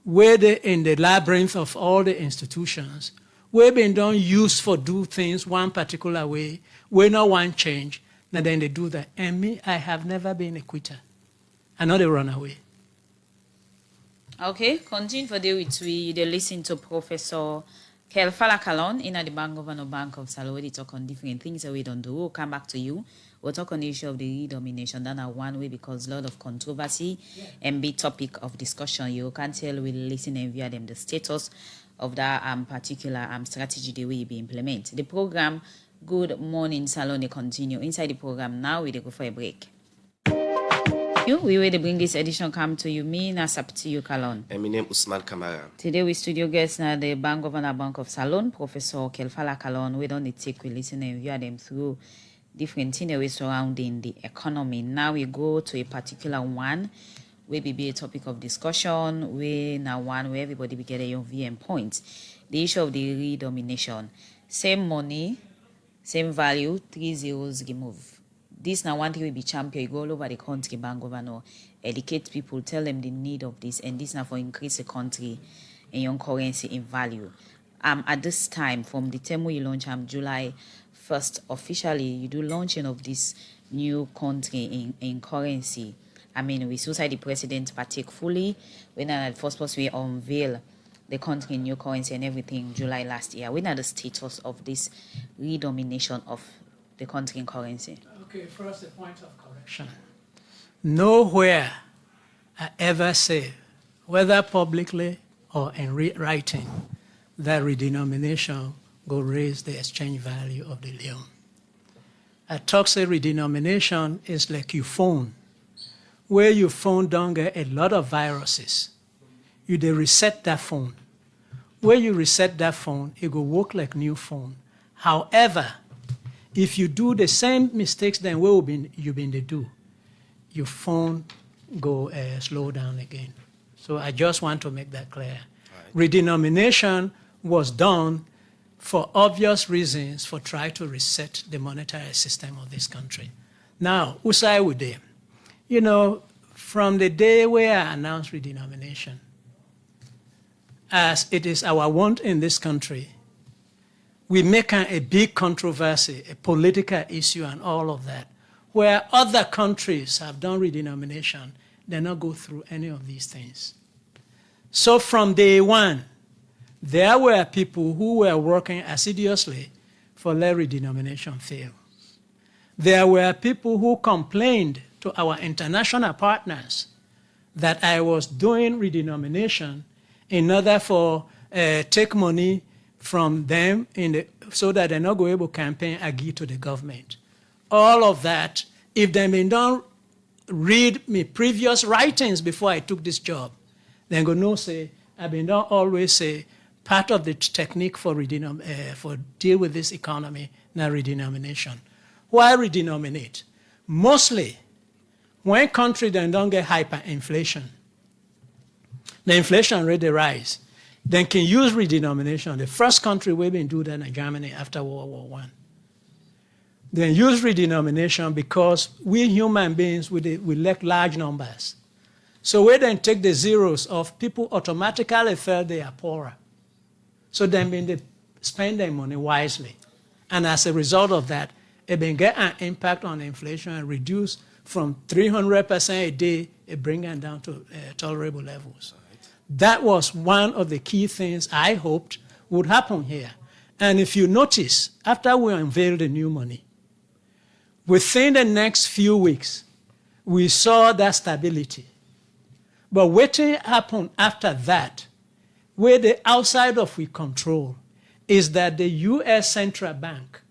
Speaker 1: where they in the labyrinth of all the institutions, where been done used for do things one particular way, where no one change, now then they do that. And me, I have never been a quitter. I know they run away.
Speaker 2: Okay, continue for the with we. They listen to Professor Kelfala Kallon in the Bank of Salone. They talk on different things that we don't do. We'll come back to you. We'll talk on the issue of the redomination. That's one way because a lot of controversy and big topic of discussion. You can tell we listen and via them the status of that particular strategy the way it be implemented. The program Good Morning Salone continue. Inside the program now we go for a break. We will bring this edition come to you. Me, Nasap to you, Kallon.
Speaker 3: And my name is Usman Kamara.
Speaker 2: Today we studio guest now the Bank of Salone, Professor Kelfala Kallon. We don't take we listen and view them through different things surrounding the economy. Now we go to a particular one where be a topic of discussion. We now one where everybody will get a young VM point. The issue of the redomination. Same money, same value, 3 zeros remove. This now one thing will be champion. You go all over the country, bank governor, educate people, tell them the need of this, and this now for increase the country in your currency in value. At this time, from the time you launch July 1st, officially you do launching of this new country in currency. I mean, we saw the president partake fully when at first we unveil the country in new currency and everything July last year. We know the status of this redomination of the country in currency.
Speaker 1: Okay, first a point of correction. Nowhere I ever say, whether publicly or in writing, that redenomination will raise the exchange value of the Leone. I talk say redenomination is like your phone, where your phone don't get a lot of viruses. You they reset that phone. Where you reset that phone, it will work like new phone. However, if you do the same mistakes than you've been to do, your phone go slow down again. So I just want to make that clear. Right. Redenomination was done for obvious reasons for trying to reset the monetary system of this country. Now, Usai with them. From the day where I announced redenomination, as it is our want in this country, we make a big controversy, a political issue and all of that, where other countries have done redenomination, they not go through any of these things. So from day one, there were people who were working assiduously for let redenomination fail. There were people who complained to our international partners that I was doing redenomination in order for take money from them so that they're not going to campaign against to the government. All of that, if they don't read me previous writings before I took this job, then go no say, I've been don't always say part of the technique for deal with this economy, now redenomination. Why redenominate? Mostly, when countries don't get hyperinflation, the inflation rate rise, then can use redenomination. The first country we've been doing that in Germany after World War I. Then use redenomination because we human beings, we lack large numbers. So we then take the zeros off, people automatically feel they are poorer. So then they spend their money wisely. And as a result of that, it been get an impact on inflation and reduce from 300% a day, it bring it down to tolerable levels. Right. That was one of the key things I hoped would happen here. And if you notice, after we unveiled the new money, within the next few weeks, we saw that stability. But waiting happened after that, where the outside of we control, is that the U.S. Central Bank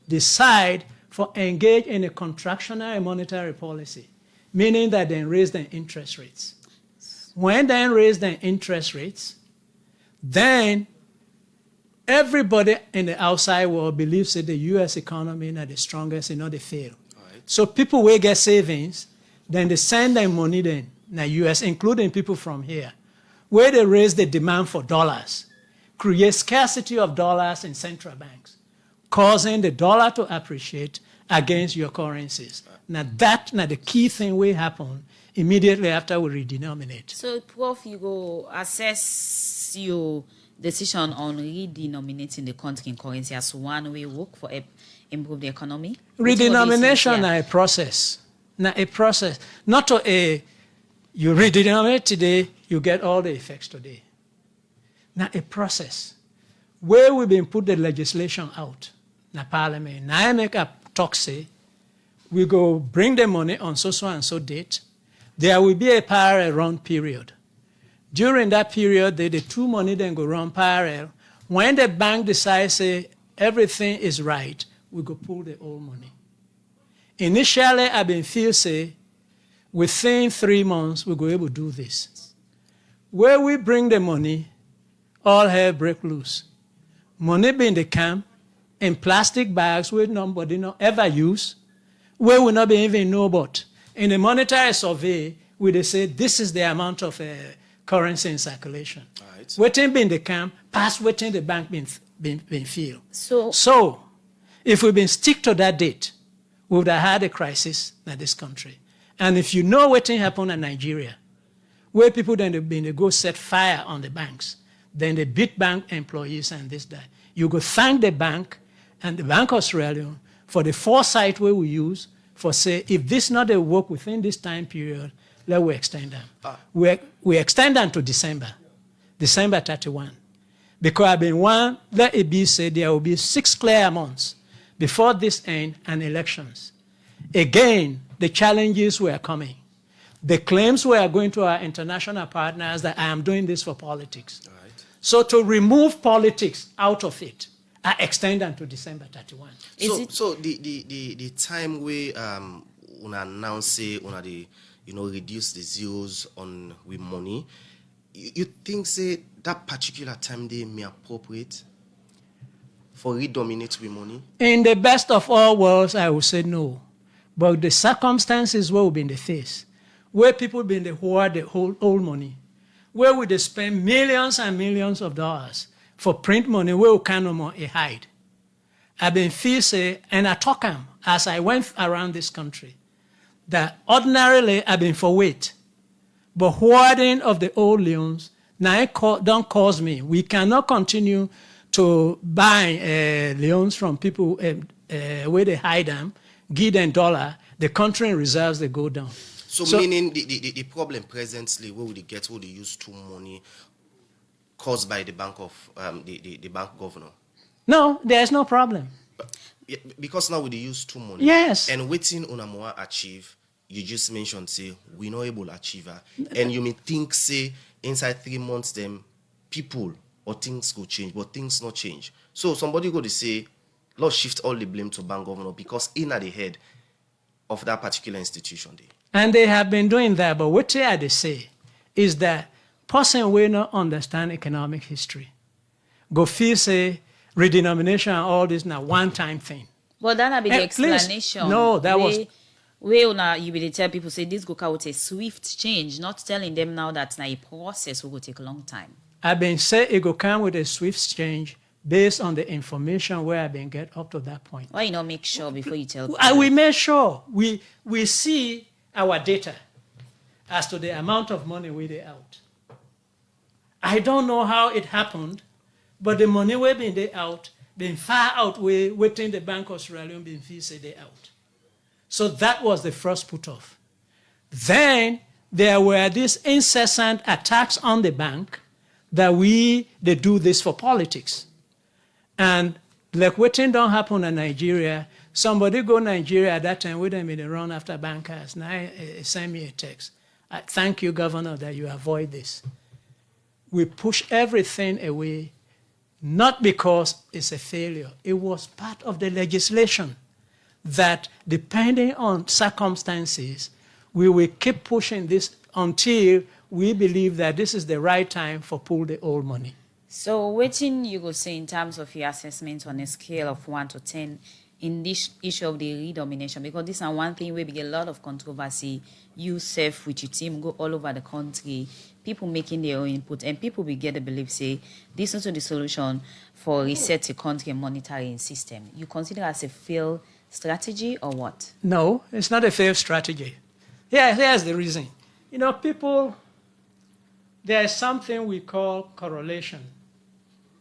Speaker 1: decide for engage in a contractionary monetary policy, meaning that they raise their interest rates. When they raise their interest rates, then everybody in the outside world believes that the U.S. economy is the strongest, they fail. Right. So people will get savings, then they send their money then in the U.S., including people from here, where they raise the demand for dollars, create scarcity of dollars in central banks, causing the dollar to appreciate against your currencies. Now the key thing will happen immediately after we redenominate.
Speaker 2: So, Prof, you go assess your decision on redenominating the country in currency as one way work for improve the economy?
Speaker 1: Redenomination is a process. Not a process. Not to you redenominate today, you get all the effects today. Now a process where we've been put the legislation out, na parliament. Now I make a talk say, we go bring the money on so and so date. There will be a parallel run period. During that period, the two money then go run parallel. When the bank decides say everything is right, we go pull the old money. Initially, I've been feel say, within 3 months, we'll go able to do this. Where we bring the money, all hell break loose. Money be in the camp, in plastic bags where nobody not ever use, where we not be even know about. In the monetary survey, we they say this is the amount of currency in circulation. Right. Waiting be in the camp, past waiting the bank been filled. So, if we've been stick to that date, we would have had a crisis in this country. And if you know what happened in Nigeria, where people then they go set fire on the banks, then they beat bank employees and this, that. You go thank the bank and the Bank of Sierra Leone for the foresight where we use for say, if this not a work within this time period, let we extend them. We extend them to December 31. Because I've been let it be said there will be 6 clear months before this end and elections. Again, the challenges were coming. The claims were going to our international partners that I am doing this for politics. Right. So to remove politics out of it, I extend them to December 31.
Speaker 3: So the time we announce say reduce the zeros on with money, you think say that particular time they may appropriate for redominate with money?
Speaker 1: In the best of all worlds, I would say no. But the circumstances where we've been the face, where people been the hoard the whole old money, where we they spend millions and millions of dollars for print money, where we can no more hide. I've been feel say, and I talk them as I went around this country, that ordinarily I've been for wait, but hoarding of the old Leones now don't cause me. We cannot continue to buy Leones from people where they hide them, give them dollar, the country reserves, they go down.
Speaker 3: So meaning the problem presently, where would they get, where they use too money caused by the bank of, the bank governor?
Speaker 1: No, there's no problem.
Speaker 3: Because now we use too money.
Speaker 1: Yes.
Speaker 3: And waiting on a more achieve, you just mentioned, say, we're not able to achieve her. And you may think, say, inside 3 months, them people or things could change, but things not change. So somebody go to say, Lord shift all the blame to bank governor because in at the head of that particular institution there.
Speaker 1: And they have been doing that, but what they say is that person will not understand economic history. Go feel say redenomination and all this now one-time thing.
Speaker 2: But that be the explanation.
Speaker 1: Please, no, that was...
Speaker 2: Now you will tell people say this go out a swift change, not telling them now that now a process will take a long time.
Speaker 1: I've been saying it will come with a swift change based on the information where I've been get up to that point.
Speaker 2: Why you not make sure before you tell people?
Speaker 1: We make sure. We see our data as to the amount of money we they out. I don't know how it happened, but the money we been they out, been far outweigh waiting the Bank of Sierra Leone been fee say they out. So that was the first put off. Then there were these incessant attacks on the bank that they do this for politics. And like what thing don't happen in Nigeria, somebody go Nigeria at that time with them in the run after bankers. Now send me a text. Thank you, Governor, that you avoid this. We push everything away, not because it's a failure. It was part of the legislation that depending on circumstances, we will keep pushing this until we believe that this is the right time for pull the old money.
Speaker 2: So waiting you go say in terms of your assessment on a scale of 1 to 10 in this issue of the redomination, because this is one thing where we get a lot of controversy. You self with your team go all over the country, people making their own input, and people will get the belief say this is also the solution for reset the country monitoring system. You consider as a failed strategy or what? No, it's not a failed strategy. Here's the reason. You know, people, there is something we call correlation.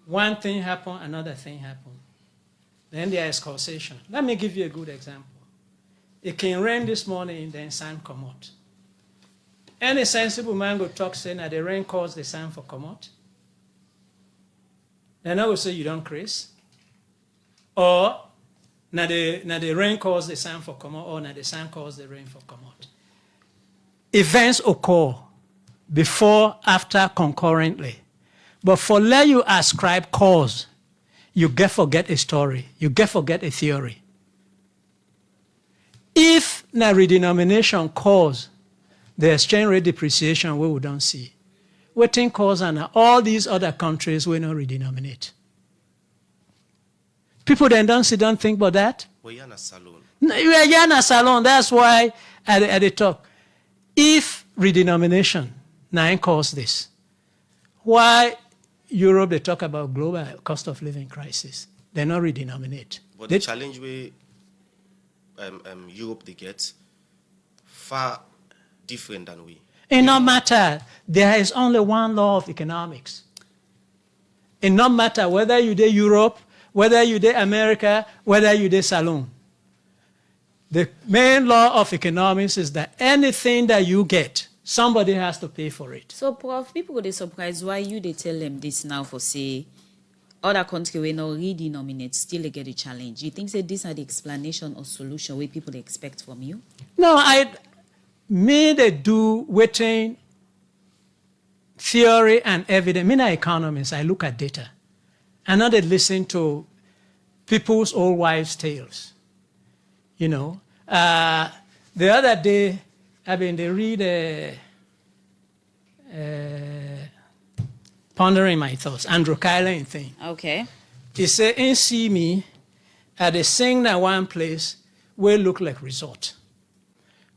Speaker 2: One thing happen, another thing happen. Then there is causation. Let me give you a good example. It can rain this morning, then sun come out. Any sensible man go talk saying that the rain caused the sun for come out. Then I will say you don't craze. Or now the rain caused the sun for come out, or now the sun caused the rain for come out. Events occur before, after, concurrently. But for let you ascribe cause, you get forget a story, you get forget a theory. If the redenomination cause the exchange rate depreciation we don't see, we think cause and all these other countries will not redenominate. People then don't think about that.
Speaker 3: Well, you're in a Salone.
Speaker 1: You're in a Salone. That's why at the top, if redenomination now cause this, why Europe they talk about global cost of living crisis? They not redenominate.
Speaker 3: But the challenge we Europe they get far different than we.
Speaker 1: It no matter. There is only one law of economics. It no matter whether you do Europe, whether you do America, whether you do Salone. The main law of economics is that anything that you get, somebody has to pay for it.
Speaker 2: So, Prof, people would be surprised why you they tell them this now for say other countries will not redenominate, still they get a challenge. You think that these are the explanation or solution where people expect from you?
Speaker 1: No, they do waiting theory and evidence. Me, an economist, I look at data. I know they listen to people's old wives' tales. You know, the other day, they read Pondering My Thoughts, Andrew Kallon thing.
Speaker 2: Okay.
Speaker 1: He said, "And see me at the sing that one place will look like resort.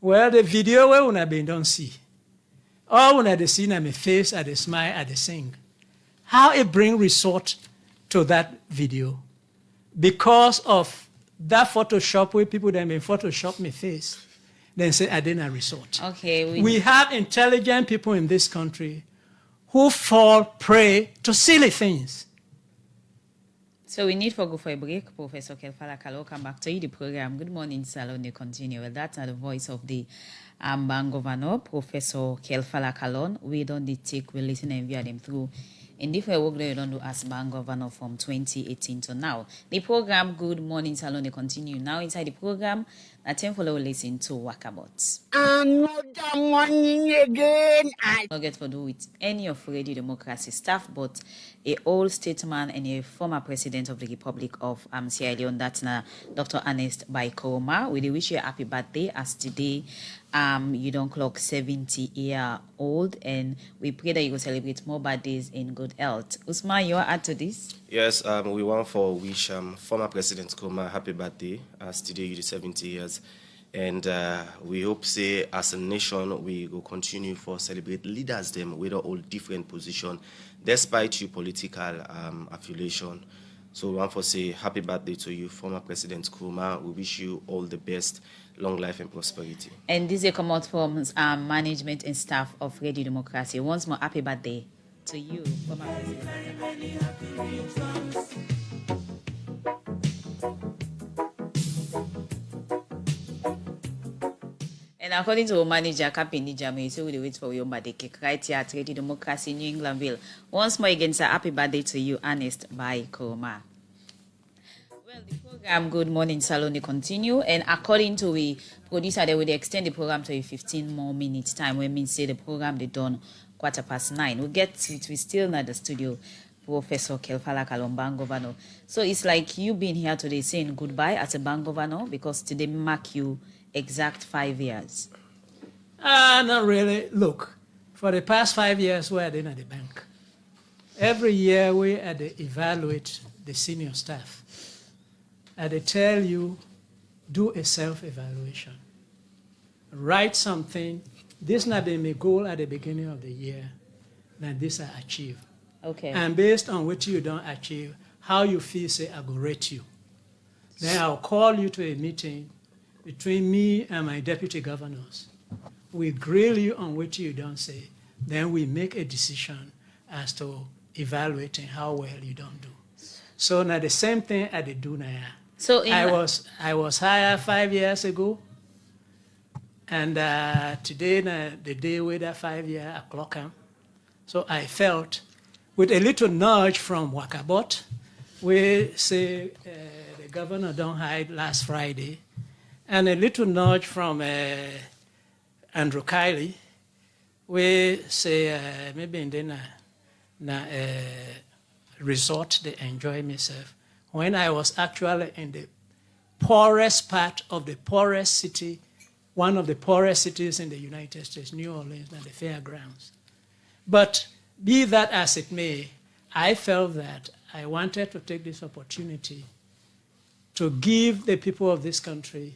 Speaker 1: Well, the video where una been don't see. All when they see my face, at the smile, at the sing. How it bring resort to that video? Because of that Photoshop where people then may Photoshop my face, then say I didn't resort.
Speaker 2: Okay.
Speaker 1: We have intelligent people in this country who fall prey to silly things.
Speaker 2: So we need to go for a break. Professor Kelfala, Kallon, come back to you, the program. Good morning, Salone. Continue. Well, that's the voice of the Bank Governor, Professor Kelfala Kallon. We don't take, we listen and view them through in different work that you don't do as Bank Governor from 2018 to now. The program Good Morning Salone continue. Now inside the program, Now, Temple will listen to Walkabout.
Speaker 14: Another morning again.
Speaker 2: Not get to do with any of Radio Democracy staff, but a old statesman and a former president of the Republic of Sierra Leone, that's Dr. Ernest Bai Koroma. We wish you a happy birthday as today you don't clock 70 year old, and we pray that you will celebrate more birthdays in good health. Usman, you want to add to this?
Speaker 3: Yes, we want to wish former President Koroma happy birthday as today you 70 years. And we hope, say, as a nation, we will continue for celebrate leaders them with all different position, despite your political affiliation. So we want to say happy birthday to you, former President Koroma. We wish you all the best, long life and prosperity.
Speaker 2: And this is come out from management and staff of Radio Democracy. Once more, happy birthday to you, former President. And according to our manager, Captain Nijame, so we wait for your birthday cake right here at Radio Democracy, New Englandville. Once more again, sir, happy birthday to you, Ernest Bai Koroma. Well, the program Good Morning Salone continue, and according to the producer, they will extend the program to a 15 more minutes time, when means say the program they done 9:15. We'll get to it, we still not the studio, Professor Kelfala Kallon, Bank Governor. So it's like you being here today saying goodbye as a Bank Governor, because today mark you exact 5 years.
Speaker 1: Not really. Look, for the past 5 years, we are in at the bank. Every year, we had to evaluate the senior staff. And they tell you, do a self-evaluation. Write something. This not be my goal at the beginning of the year. Then this I achieve.
Speaker 2: Okay.
Speaker 1: And based on what you don't achieve, how you feel, say, I go rate you. Then I'll call you to a meeting between me and my deputy governors. We grill you on what you don't say. Then we make a decision as to evaluating how well you don't do. So now the same thing I did do now.
Speaker 2: So
Speaker 1: I was hired 5 years ago, and today the day with that 5 year clock. So I felt with a little nudge from Walkabout, we say the governor don't hide last Friday, and a little nudge from Andrew Kiley, we say maybe in the resort they enjoy myself. When I was actually in the poorest part of the poorest city, one of the poorest cities in the United States, New Orleans, and the fairgrounds. But be that as it may, I felt that I wanted to take this opportunity to give the people of this country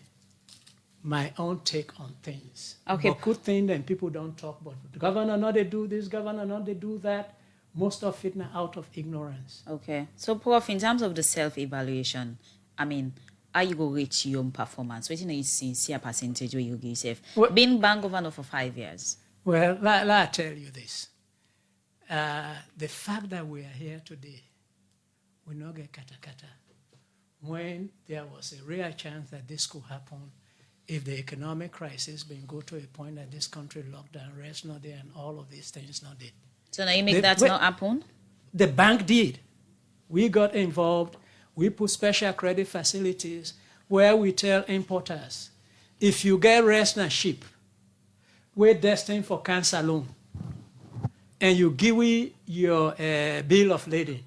Speaker 1: my own take on things.
Speaker 2: Okay.
Speaker 1: But good thing that people don't talk about. The governor not they do this, governor not they do that. Most of it now out of ignorance.
Speaker 2: Okay. So, Prof, in terms of the self-evaluation, I mean, how you go reach your own performance? What is sincere percentage where you give yourself?
Speaker 1: Well,
Speaker 2: being Bank Governor for 5 years.
Speaker 1: Well, let I tell you this. The fact that we are here today, we not get kata. When there was a real chance that this could happen, if the economic crisis been go to a point that this country locked down, rest not there, and all of these things not did.
Speaker 2: So now you make that not happen?
Speaker 1: The bank did. We got involved. We put special credit facilities where we tell importers, if you get rest and ship, we're destined for Salone, and you give me your bill of lading,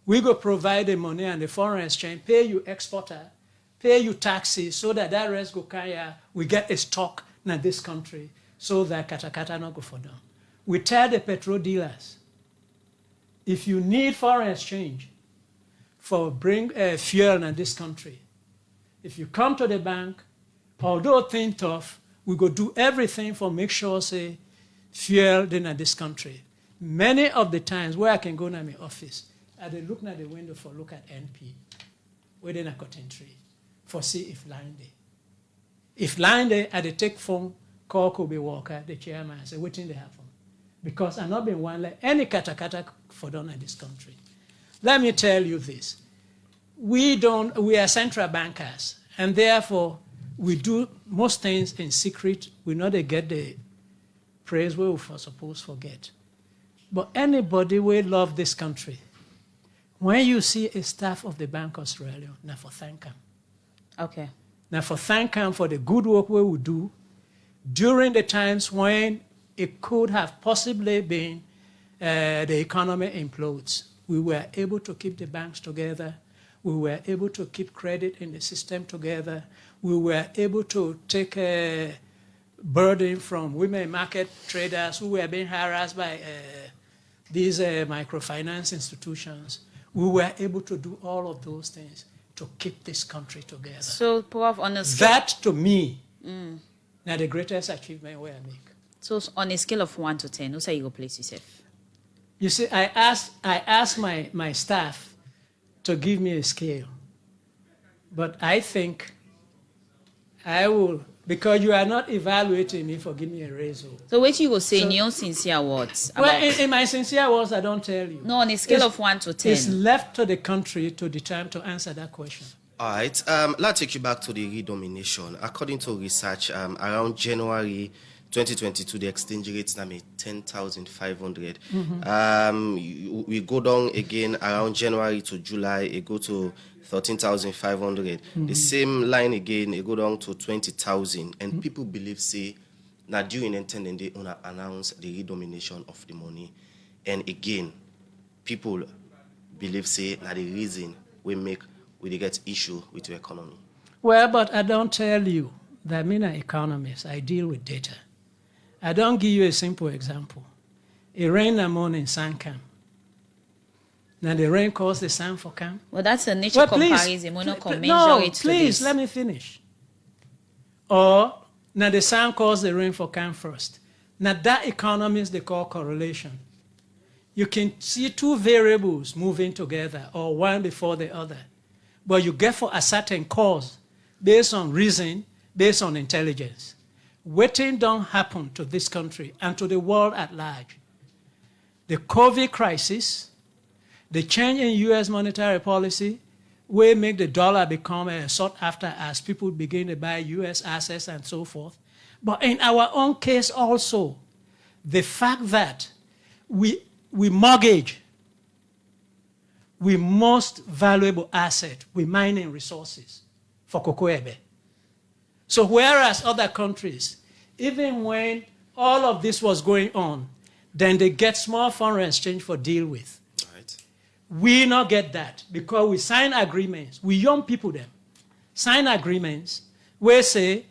Speaker 1: we go provide the money and the foreign exchange, pay you exporter, pay you taxes, so that rest go carry, we get a stock in this country, so that kata not go for them. We tell the petrol dealers, if you need foreign exchange for bring fuel in this country, if you come to the bank, although things tough, we go do everything for make sure, say, fuel in this country. Many of the times where I can go to my office, I dey look at the window for look at NP, within a cotton tree, for see if line day. If line day, I dey take phone, call Kobe Walker, the chairman, say, what thing they happen? Because I've not been one like any kata for done in this country. Let me tell you this. We are central bankers, and therefore we do most things in secret. We know they get the praise we were supposed to forget. But anybody will love this country. When you see a staff of the Bank of Australia, now for thank them.
Speaker 2: Okay.
Speaker 1: Now, for thank him for the good work we would do during the times when it could have possibly been the economy implodes. We were able to keep the banks together. We were able to keep credit in the system together. We were able to take a burden from women market traders who were being harassed by these microfinance institutions. We were able to do all of those things to keep this country together.
Speaker 2: So, Prof, on a scale...
Speaker 1: That, to me, now the greatest achievement we make.
Speaker 2: So, on a scale of 1 to 10, who say you go place yourself?
Speaker 1: You see, I asked my staff to give me a scale. But I think I will, because you are not evaluating me for giving me a raise.
Speaker 2: So what you will say in your sincere words?
Speaker 1: Well, in my sincere words, I don't tell you.
Speaker 2: No, on a scale of 1 to 10.
Speaker 1: It's left to the country to determine, to answer that question.
Speaker 3: All right. Let's take you back to the redomination. According to research, around January 2022, the exchange rate is now 10,500. We go down again around January to July. It go to 13,500. The same line again, it go down to 20,000. And people believe, say, now during intending they announce the redomination of the money. And again, people believe, say, now the reason we get issue with the economy.
Speaker 1: Well, but I don't tell you that I'm an economist. I deal with data. I don't give you a simple example. It rained a morning in Sankam. Now the rain caused the sun for camp.
Speaker 2: Well, that's a nature comparison.
Speaker 1: Please, let me finish. Or now the sun caused the rain for camp first. Now that economists they call correlation. You can see two variables moving together or one before the other. But you get for a certain cause based on reason, based on intelligence. Waiting don't happen to this country and to the world at large. The COVID crisis, the change in U.S. monetary policy will make the dollar become sought after as people begin to buy U.S. assets and so forth. But in our own case also, the fact that we mortgage we most valuable asset, we mining resources for Kokoebe. So whereas other countries, even when all of this was going on, then they get small foreign exchange for deal with.
Speaker 3: Right.
Speaker 1: We not get that because we sign agreements. We young people them sign agreements where say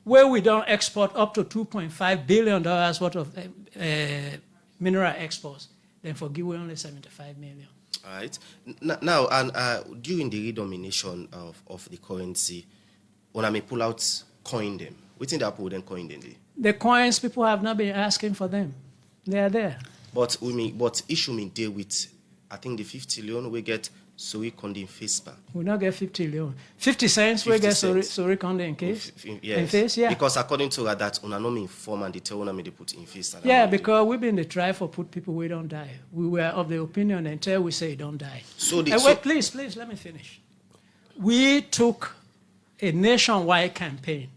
Speaker 1: where we don't export up to $2.5 billion worth of mineral exports, then forgive we only 75 million.
Speaker 3: All right. Now, and during the redomination of the currency, when I may pull out coin them, we think that people then coin them.
Speaker 1: The coins, people have not been asking for them. They are there.
Speaker 3: But issue me deal with, I think the 50 Leone we get Suri Kondi in face back.
Speaker 1: We not get 50 Leone. 50 cents we get Suri Kondi in case?
Speaker 3: Yes.
Speaker 1: In face, yeah.
Speaker 3: Because according to that, una no me inform and they tell una me they put in face.
Speaker 1: Yeah, because we've been the try for put people we don't die. We were of the opinion until we say don't die.
Speaker 3: So
Speaker 1: wait, please, let me finish. We took a nationwide campaign.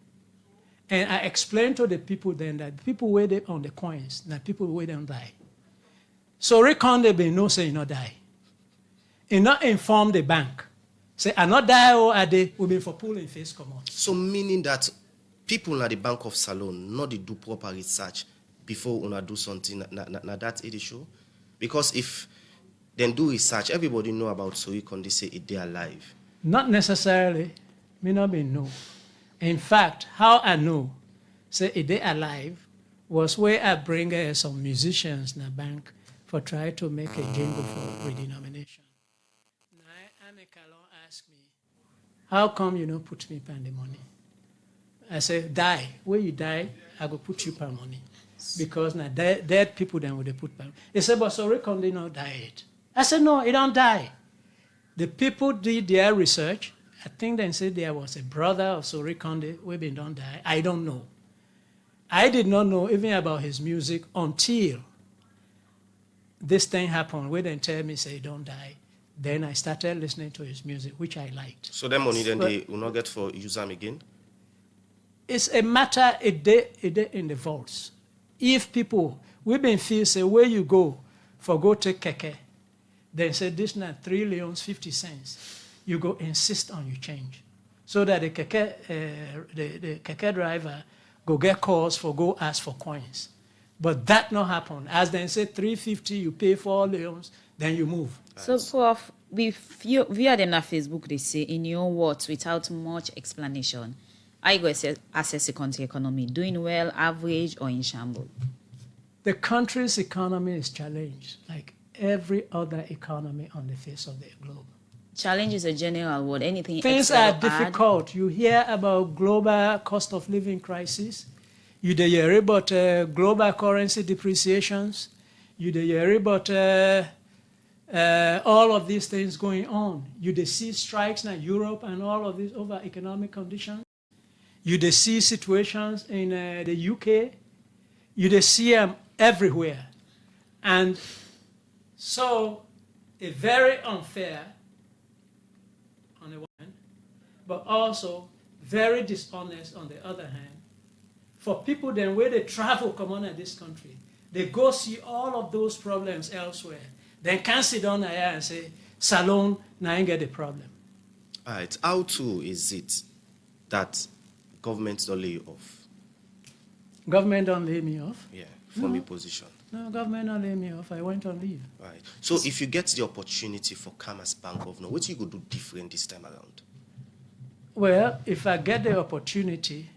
Speaker 1: And I explained to the people then that the people waited on the coins, that people wait don't die. So Rekonde be no say not die. And not inform the bank. Say, I not die or are they will be for pulling face come on.
Speaker 3: So meaning that people at the Bank of Salone not they do proper research before una do something na that issue? Because if then do research, everybody know about Suri Kondi say it they alive.
Speaker 1: Not necessarily. May not be no. In fact, how I know, say a day alive, was where I bring some musicians in the bank for try to make a jingle for redenomination. Now, I'm a Kallon asked me, how come you don't put me per the money? I say, die. When you die, I go put you per money. Because now dead people then would they put per money. They say, but sorry, can they not die yet? I said, no, it don't die. The people did their research. I think they said there was a brother of Suri Kondi who don't die. I don't know. I did not know even about his music until this thing happened. Where they tell me, say, don't die. Then I started listening to his music, which I liked.
Speaker 3: So that money then they will not get for use them again?
Speaker 1: It's a matter a day in the vaults. If people, we've been feel, say, where you go take keke, then say, this now 3 Leones, 50 cents. You go insist on your change. so that the keke driver go get calls for go ask for coins. But that not happen. As they say, 350, you pay for Leones, then you move.
Speaker 2: So, Prof, via them on Facebook, they say, in your words, without much explanation, how you go assess the country economy? Doing well, average, or in shambles?
Speaker 1: The country's economy is challenged, like every other economy on the face of the globe.
Speaker 2: Challenge is a general word. Anything
Speaker 1: Things
Speaker 2: extra
Speaker 1: are
Speaker 2: to add?
Speaker 1: difficult. You hear about global cost of living crisis. You hear about global currency depreciations. You hear about all of these things going on. You see strikes in Europe and all of this over economic conditions. You see situations in the UK. You see them everywhere. And so it's very unfair on the one hand, but also very dishonest on the other hand. For people then where they travel come on in this country, they go see all of those problems elsewhere. Then can't sit down here and say, Salone, now I get the problem.
Speaker 3: All right. How too is it that government don't lay you off?
Speaker 1: Government don't lay me off?
Speaker 3: Yeah, from your position.
Speaker 1: No, government don't lay me off. I went on leave.
Speaker 3: Right. So if you get the opportunity for come as bank governor, what you go do different this time around?
Speaker 1: Well, if I get the opportunity,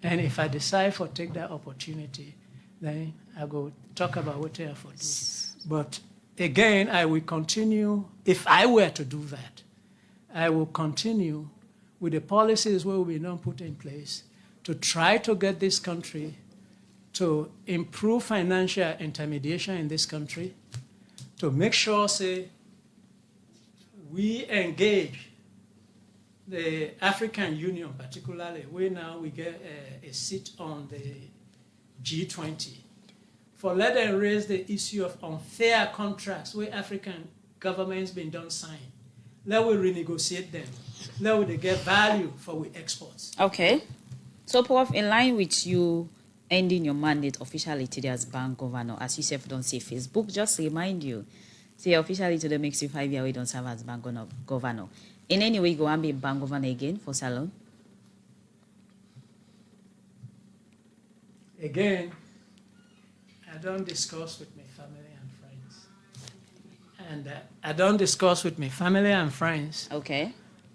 Speaker 1: and if I decide to take that opportunity, then I go talk about what I have to do. But again, I will continue, if I were to do that, I will continue with the policies where we don't put in place to try to get this country to improve financial intermediation in this country, to make sure, say, we engage the African Union particularly, where now we get a seat on the G20, for let them raise the issue of unfair contracts where African governments been done sign. Let we renegotiate them. Let we get value for we exports.
Speaker 2: Okay. So, Prof, in line with you ending your mandate officially today as bank governor, as you said, don't say Facebook, just remind you, say officially today makes you 5 years we don't serve as bank governor. In any way, go and be bank governor again for Salone?
Speaker 1: Again, I don't discuss with my family and friends. And I don't discuss with my family and friends.
Speaker 2: Okay.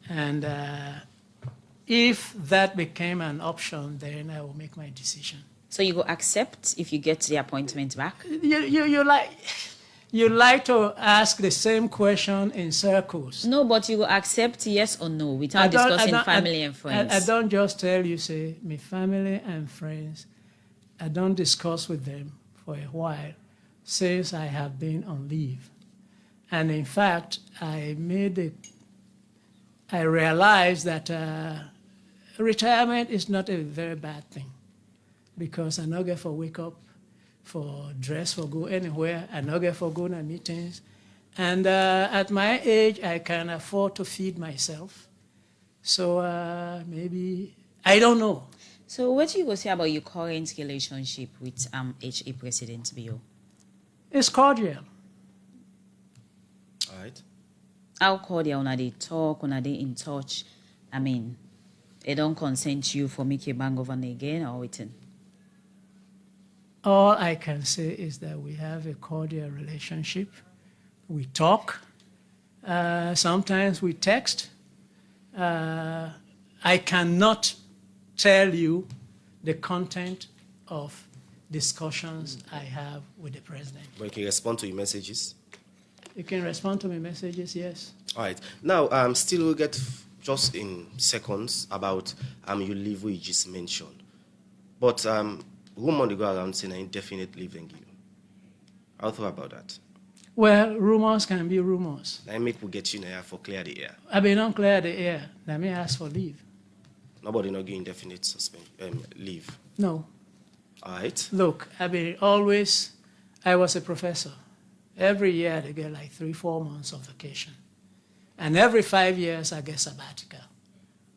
Speaker 1: And if that became an option, then I will make my decision.
Speaker 2: So you go accept if you get the appointment back?
Speaker 1: You like to ask the same question in circles.
Speaker 2: No, but you will accept yes or no without discussing family and friends.
Speaker 1: I don't just tell you, say, my family and friends, I don't discuss with them for a while since I have been on leave. And in fact, I realized that retirement is not a very bad thing, because I no get for wake up, for dress, for go anywhere. I no get for go to meetings. And at my age, I can afford to feed myself. So maybe, I don't know.
Speaker 2: So what do you go say about your current relationship with HA President Bio?
Speaker 1: It's cordial.
Speaker 3: All right.
Speaker 2: How cordial? When they talk, when they in touch? I mean, they don't consent you for making a bank governor again or waiting?
Speaker 1: All I can say is that we have a cordial relationship. We talk. Sometimes we text. I cannot tell you the content of discussions I have with the president.
Speaker 3: But you can respond to your messages?
Speaker 1: You can respond to my messages, yes.
Speaker 3: All right. Now, still we'll get just in seconds about your leave we just mentioned. But rumor they go around saying indefinite leave and give. How thought about that?
Speaker 1: Well, rumors can be rumors.
Speaker 3: I make we get you in here for clear the air.
Speaker 1: I mean, don't clear the air. Let me ask for leave.
Speaker 3: Nobody not getting indefinite leave.
Speaker 1: No.
Speaker 3: All right.
Speaker 1: Look, I was a professor. Every year they get like 3-4 months of vacation. And every 5 years I get sabbatical,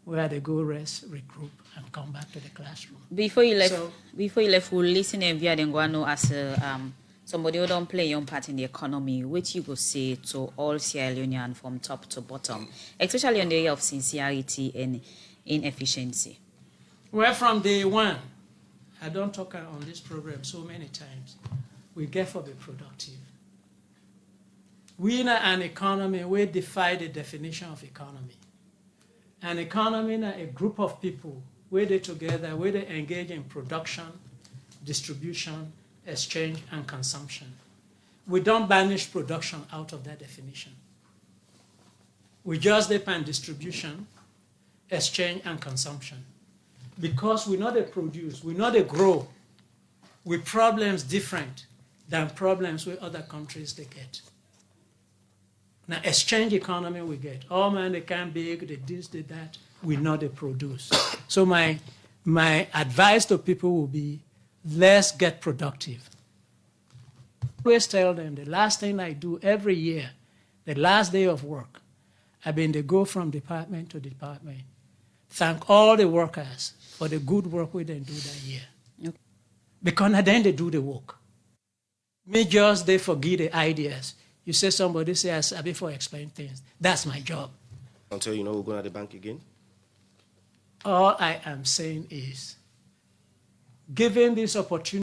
Speaker 1: where they go rest, regroup, and come back to the classroom.
Speaker 2: Before you left, we'll listen and via the Nguano as somebody who don't play your part in the economy, which you go say to all Sierra Leonean from top to bottom, especially on the area of sincerity and inefficiency?
Speaker 1: Well, from day one, I don't talk on this program so many times, we get for be productive. We in an economy, we defy the definition of economy. An economy is a group of people where they together, where they engage in production, distribution, exchange, and consumption. We don't banish production out of that definition. We just depend on distribution, exchange, and consumption. Because we know they produce, we know they grow, with problems different than problems with other countries they get. Now, exchange economy we get. Oh man, they can't big, they this, they that. We know they produce. So my advice to people will be, let's get productive. I always tell them the last thing I do every year, the last day of work, I've been to go from department to department, thank all the workers for the good work we didn't do that year.
Speaker 2: Okay.
Speaker 1: Because at the end they do the work. Me just they forget the ideas. You say somebody say I sabi for explain things. That's my job.
Speaker 3: Until you know we're going to the bank again?
Speaker 1: All I am saying is, given this opportunity,